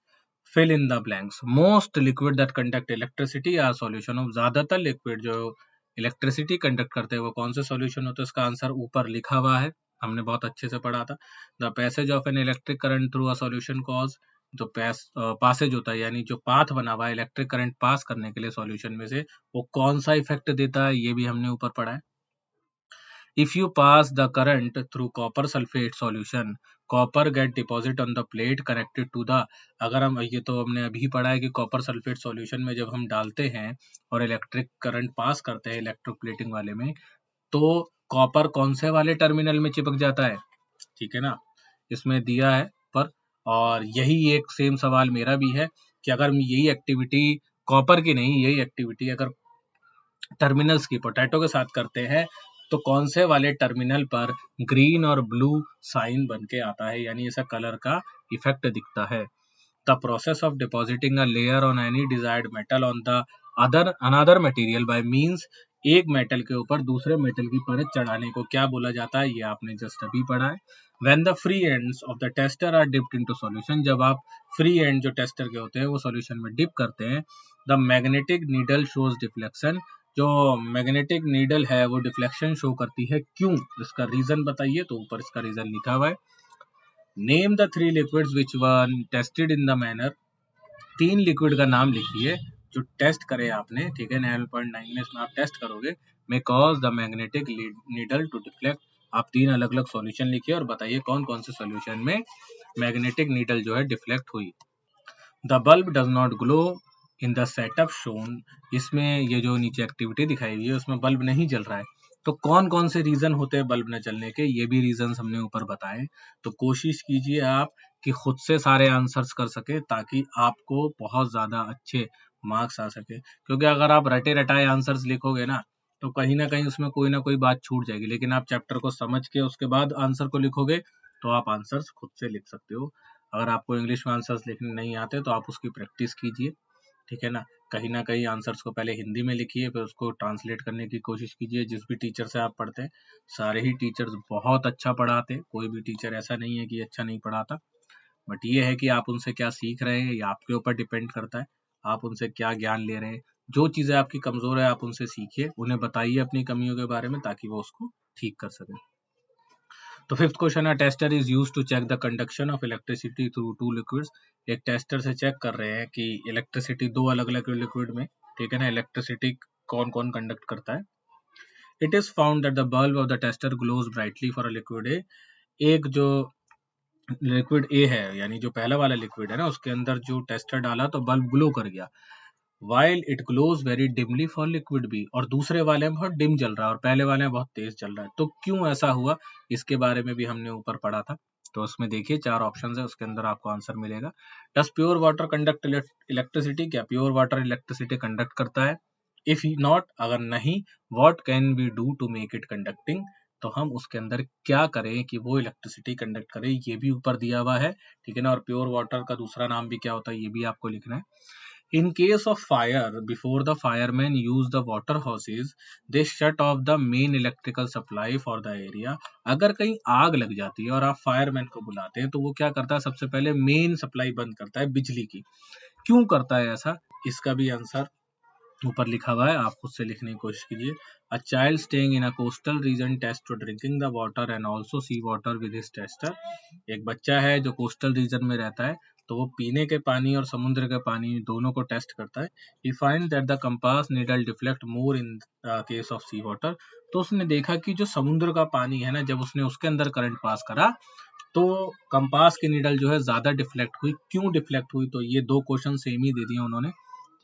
Fill in the blanks, most liquid that conduct electricity are solution of, ज्यादातर लिक्विड जो इलेक्ट्रिसिटी कंडक्ट करते हैं वो कौन से सॉल्यूशन होते हैं? इसका आंसर ऊपर लिखा हुआ है, हमने बहुत अच्छे से पढ़ा था। The passage of an electric current through a solution cause, जो पासेज होता है यानी जो पाथ बना हुआ है इलेक्ट्रिक करंट पास करने के लिए सॉल्यूशन में से, वो कौन सा इफेक्ट देता है, ये भी हमने ऊपर पढ़ा है। If you pass the current through copper sulfate solution, copper get deposit on the plate connected to the, अगर हम, ये तो हमने अभी पढ़ा है कि कॉपर सल्फेट सॉल्यूशन में जब हम डालते हैं और इलेक्ट्रिक करंट पास करते हैं इलेक्ट्रोप्लेटिंग वाले में, तो कॉपर कौन से वाले टर्मिनल में चिपक जाता है, ठीक है ना, इसमें दिया है पर। और यही एक सेम सवाल मेरा भी है कि अगर यही एक्टिविटी कॉपर की नहीं, यही एक्टिविटी अगर टर्मिनल्स की पोटैटो के साथ करते हैं तो कौन से वाले टर्मिनल पर ग्रीन और ब्लू साइन बन के आता है, यानी ऐसा कलर का इफेक्ट दिखता है। The process of depositing a layer on any desired metal on the another material by means, एक मेटल के ऊपर दूसरे मेटल की परत चढ़ाने को क्या बोला जाता है, ये आपने जस्ट अभी पढ़ा है। When the free ends of the tester are dipped into solution, जब आप फ्री एंड जो टेस्टर के होते हैं वो सॉल्यूशन में डिप करते हैं, the magnetic needle shows deflection, जो मैग्नेटिक नीडल है वो डिफ्लेक्शन शो करती है, क्यों, इसका रीजन बताइए, तो ऊपर इसका रीजन लिखा हुआ है। Name the 3 liquids which were tested in the manner, 3 liquid का नाम लिखिए जो टेस्ट करे आपने, ठीक है, 9.9 में इसमें आप टेस्ट करोगे, may cause the magnetic needle to deflect. आप 3 अलग अलग सॉल्यूशन लिखिए और बताइए कौन कौन से सॉल्यूशन में मैग्नेटिक नीडल जो है डिफ्लेक्ट हुई। The bulb does not glow in the setup shown, इसमें ये जो नीचे एक्टिविटी दिखाई हुई है उसमें बल्ब नहीं जल रहा है, तो कौन कौन से रीजन होते हैं बल्ब न जलने के, ये भी रीजन हमने ऊपर बताए। तो कोशिश कीजिए आप कि खुद से सारे आंसर्स कर सके ताकि आपको बहुत ज्यादा अच्छे मार्क्स आ सके, क्योंकि अगर आप रटे रटाए आंसर्स लिखोगे ना कहीं उसमें कोई ना कोई बात छूट जाएगी, लेकिन आप चैप्टर को समझ के उसके बाद आंसर को लिखोगे तो आप आंसर्स खुद से लिख सकते हो। अगर आपको इंग्लिश में आंसर्स लिखने नहीं आते तो आप उसकी प्रैक्टिस कीजिए, ठीक है ना कहीं आंसर्स को पहले हिंदी में लिखिए, फिर उसको ट्रांसलेट करने की कोशिश कीजिए। जिस भी टीचर से आप पढ़ते हैं सारे ही टीचर्स बहुत अच्छा पढ़ाते, कोई भी टीचर ऐसा नहीं है कि अच्छा नहीं पढ़ाता, बट ये है कि आप उनसे क्या सीख रहे हैं ये आपके ऊपर डिपेंड करता है, आप उनसे क्या ज्ञान ले रहे हैं। जो चीज़ें आपकी कमज़ोर है आप उनसे सीखिए, उन्हें बताइए अपनी कमियों के बारे में ताकि वो उसको ठीक कर सकें। तो फिफ्थ क्वेश्चन है, tester is use to check the conduction of electricity through 2 liquids. एक टेस्टर से चेक कर रहे हैं कि इलेक्ट्रिसिटी 2 अलग अलग लिक्विड में, ठीक है ना, इलेक्ट्रिसिटी कौन कौन कंडक्ट करता है। It is found that the bulb of the tester glows brightly for a liquid A, एक जो लिक्विड ए है यानी जो पहला वाला लिक्विड है ना उसके अंदर जो टेस्टर डाला तो बल्ब ग्लो कर गया, while it glows very dimly for liquid B, और दूसरे वाले में बहुत डिम जल रहा है और पहले वाले में बहुत तेज चल रहा है, तो क्यों ऐसा हुआ, इसके बारे में भी हमने ऊपर पढ़ा था। तो उसमें देखिए 4 ऑप्शन है, उसके अंदर आपको आंसर मिलेगा। Does pure water conduct electricity, क्या प्योर वाटर इलेक्ट्रिसिटी कंडक्ट करता है, इफ नॉट अगर नहीं, what can we do to make it conducting, तो हम उसके अंदर क्या करें कि वो इलेक्ट्रिसिटी कंडक्ट करे, ये भी ऊपर दिया हुआ है, ठीक है ना। और प्योर वाटर का दूसरा नाम भी क्या होता है ये भी आपको लिखना है। In case of fire, before the firemen use the water hoses, they shut off the main electrical supply for the area. अगर कहीं आग लग जाती है और आप फायरमैन को बुलाते हैं तो वो क्या करता है, सबसे पहले मेन सप्लाई बंद करता है बिजली की। क्यों करता है ऐसा, इसका भी आंसर ऊपर लिखा हुआ है, आप खुद से लिखने की कोशिश कीजिए। A child staying in a coastal region test to drinking the water and also sea water with his tester, एक बच्चा है जो कोस्टल रीजन में रहता है तो वो पीने के पानी और समुद्र के पानी दोनों को टेस्ट करता है। He find that the compass needle deflect more in case of sea water, तो उसने देखा कि जो समुद्र का पानी है ना, जब उसने उसके अंदर करंट पास करा तो कंपास की नीडल जो है ज्यादा डिफ्लेक्ट हुई, क्यों डिफ्लेक्ट हुई, तो ये 2 क्वेश्चन सेम ही दे दिए उन्होंने,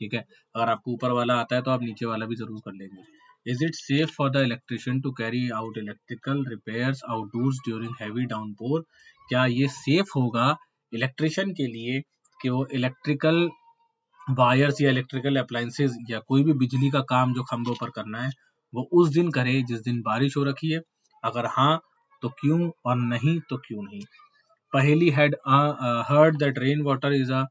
ठीक है। अगर आपको ऊपर वाला आता है तो आप नीचे वाला भी जरूर कर लेंगे। Is it safe for the electrician to carry out electrical repairs outdoors during heavy downpour, क्या ये सेफ होगा इलेक्ट्रिशियन के लिए कि वो इलेक्ट्रिकल वायर्स या इलेक्ट्रिकल अप्लायंसेज या कोई भी बिजली का काम जो खंभों पर करना है वो उस दिन करे जिस दिन बारिश हो रखी है, अगर हाँ तो क्यों और नहीं तो क्यों नहीं। पहेली had heard that rain water is a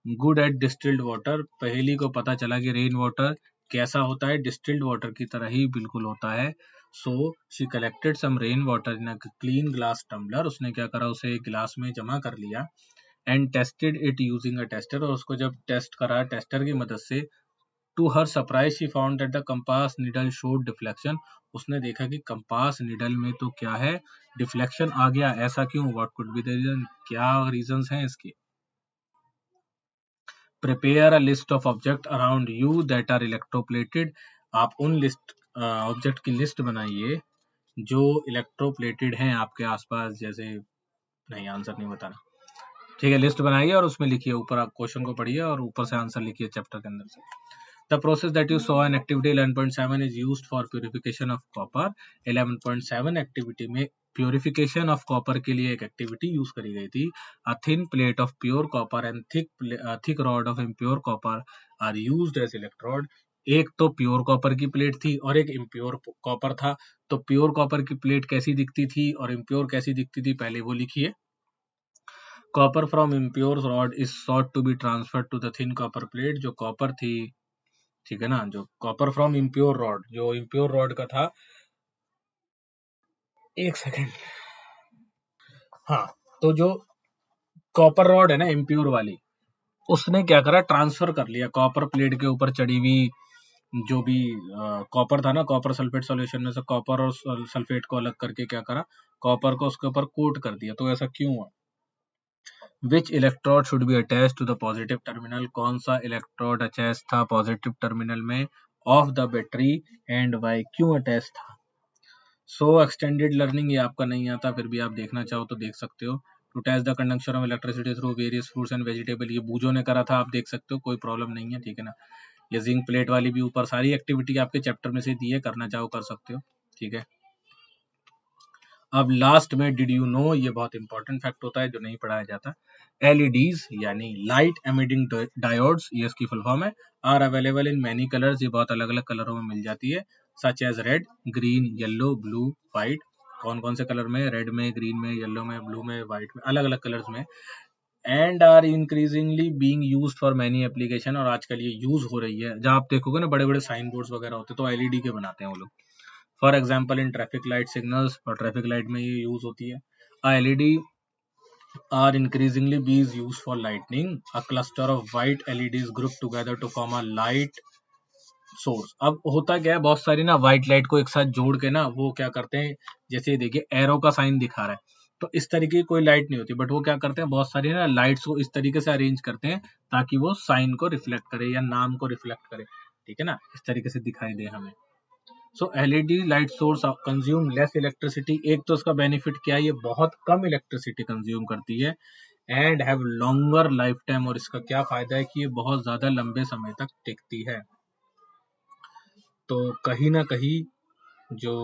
good at distilled water, पहेली को पता चला कि रेन वाटर कैसा होता है, डिस्टिल्ड वाटर की तरह ही बिल्कुल होता है। So she collected some rain water in a clean glass tumbler, उसने क्या करा उसे एक गिलास में जमा कर लिया, and tested it using a tester, और उसको जब टेस्ट करा टेस्टर की मदद से, to her surprise she found that the compass needle showed deflection, उसने देखा कि कंपास नीडल में तो क्या है, डिफ्लेक्शन आ गया, ऐसा क्यों, what could be the reason, क्या रीजंस हैं इसके। Prepare a list of object around you that are electroplated, आप उन लिस्ट ऑब्जेक्ट की लिस्ट बनाइए जो इलेक्ट्रोप्लेटेड हैं आपके आसपास, जैसे नहीं आंसर नहीं बताना, ठीक है, लिस्ट बनाइए और उसमें लिखिए, ऊपर आप क्वेश्चन को पढ़िए और ऊपर से आंसर लिखिए चैप्टर के अंदर से। The process that you saw in activity 11.7 is used for purification of copper, 11.7 activity में प्योरिफिकेशन ऑफ कॉपर के लिए एक एक्टिविटी यूज करी गई थी। A thin plate of pure copper and thick rod of impure copper are used as electrode. एक तो प्योर कॉपर की प्लेट थी और एक इम्प्योर कॉपर था। तो प्योर कॉपर की प्लेट कैसी दिखती थी और इम्प्योर कैसी दिखती थी, पहले वो लिखिए। Copper from impure rod is sought to be transferred to the thin copper plate. जो कॉपर थी, ठीक है ना, जो कॉपर फ्रॉम इम्प्योर रॉड, जो इम्प्योर रॉड का था, एक सेकेंड, हाँ, तो जो कॉपर रॉड है ना इम्प्योर वाली, उसने क्या करा, ट्रांसफर कर लिया कॉपर प्लेट के ऊपर चढ़ी हुई जो भी कॉपर था ना, कॉपर सल्फेट सॉल्यूशन में से कॉपर और सल्फेट को अलग करके क्या करा, कॉपर को उसके ऊपर कोट कर दिया। तो ऐसा क्यों हुआ? Which electrode should be attach to the positive terminal. कौन सा इलेक्ट्रोड अटैच था पॉजिटिव टर्मिनल में of the battery and why, क्यों अटैच था? सो एक्सटेंडेड लर्निंग ये आपका नहीं आता, फिर भी आप देखना चाहो तो देख सकते हो। To test the conduction of electricity through various fruits and vegetable, ये बूजो ने करा था, आप देख सकते हो, कोई प्रॉब्लम नहीं है, ठीक है ना। ये जिंक प्लेट वाली भी ऊपर सारी एक्टिविटी आपके चैप्टर में से दी है, करना चाहो कर सकते हो, ठीक है। अब लास्ट में डिड यू नो, ये बहुत इंपॉर्टेंट फैक्ट होता है जो नहीं पढ़ाया जाता। एलईडीज यानी लाइट एमिटिंग डायोड्स, ये इसकी फुल फॉर्म है, are available in many colours, ये बहुत अलग अलग कलरों में मिल जाती है, such as red, green, yellow, blue, white. कौन कौन से कलर में? रेड में, ग्रीन में, येलो में, ब्लू में, व्हाइट में, अलग अलग कलर्स में। And are increasingly being used for many application, और आजकल ये यूज हो रही है। जहाँ आप देखोगे ना बड़े बड़े साइन बोर्ड्स वगैरह होते हैं तो एलईडी के बनाते हैं वो लोग। For example in traffic light signals, और ट्रैफिक लाइट में ये यूज होती है। LED are increasingly being used for lighting. A cluster of white LEDs group together to form a light source. अब होता क्या है, बहुत सारी ना व्हाइट लाइट को एक साथ जोड़ के ना वो क्या करते हैं, जैसे देखिए एरो का साइन दिखा रहा है, तो इस तरीके की कोई लाइट नहीं होती, बट वो क्या करते हैं, बहुत सारी ना लाइट्स को इस तरीके से अरेंज करते हैं ताकि वो साइन को रिफ्लेक्ट करे या नाम को रिफ्लेक्ट करे, ठीक है ना, इस तरीके से दिखाई दे हमें। So LED light source consume less electricity. एक तो उसका बेनिफिट क्या है, ये बहुत कम इलेक्ट्रिसिटी कंज्यूम करती है and have longer life time, और इसका क्या फायदा है कि ये बहुत ज्यादा लंबे समय तक टिकती है। तो कहीं ना कहीं जो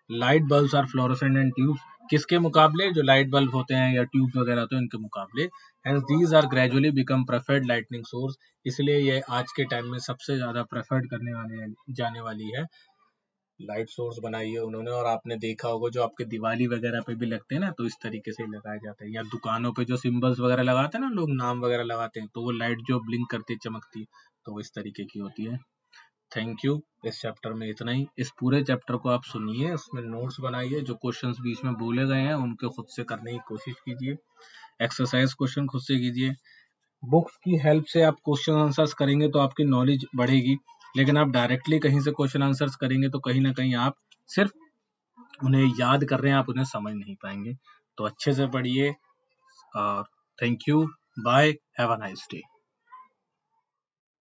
light bulbs are fluorescent and tubes, किसके मुकाबले, जो लाइट बल्ब होते हैं या ट्यूब वगैरह होते हैं इनके मुकाबले, and these are gradually become preferred lightning source, इसलिए ये आज के टाइम में सबसे ज्यादा प्रेफर्ड करने वाले जाने वाली है लाइट सोर्स बनाई है उन्होंने। और आपने देखा होगा जो आपके दिवाली वगैरह पे भी लगते हैं ना, तो इस तरीके से लगाए जाते हैं, या दुकानों पे जो सिंबल्स वगैरह लगाते हैं ना लोग, नाम वगैरह लगाते हैं, तो वो लाइट जो ब्लिंक करती चमकती है, तो वो इस तरीके की होती है। Thank you. इस चैप्टर में इतना ही। इस पूरे चैप्टर को आप सुनिए, उसमें नोट्स बनाइए, जो क्वेश्चंस बीच में बोले गए हैं उनके खुद से करने की कोशिश कीजिए, एक्सरसाइज क्वेश्चन खुद से कीजिए। बुक्स की हेल्प से आप क्वेश्चन आंसर्स करेंगे तो आपकी नॉलेज बढ़ेगी, लेकिन आप डायरेक्टली कहीं से क्वेश्चन आंसर्स करेंगे तो कहीं ना कहीं आप सिर्फ उन्हें याद कर रहे हैं, आप उन्हें समझ नहीं पाएंगे। तो अच्छे से पढ़िए और thank you, bye, have a nice day.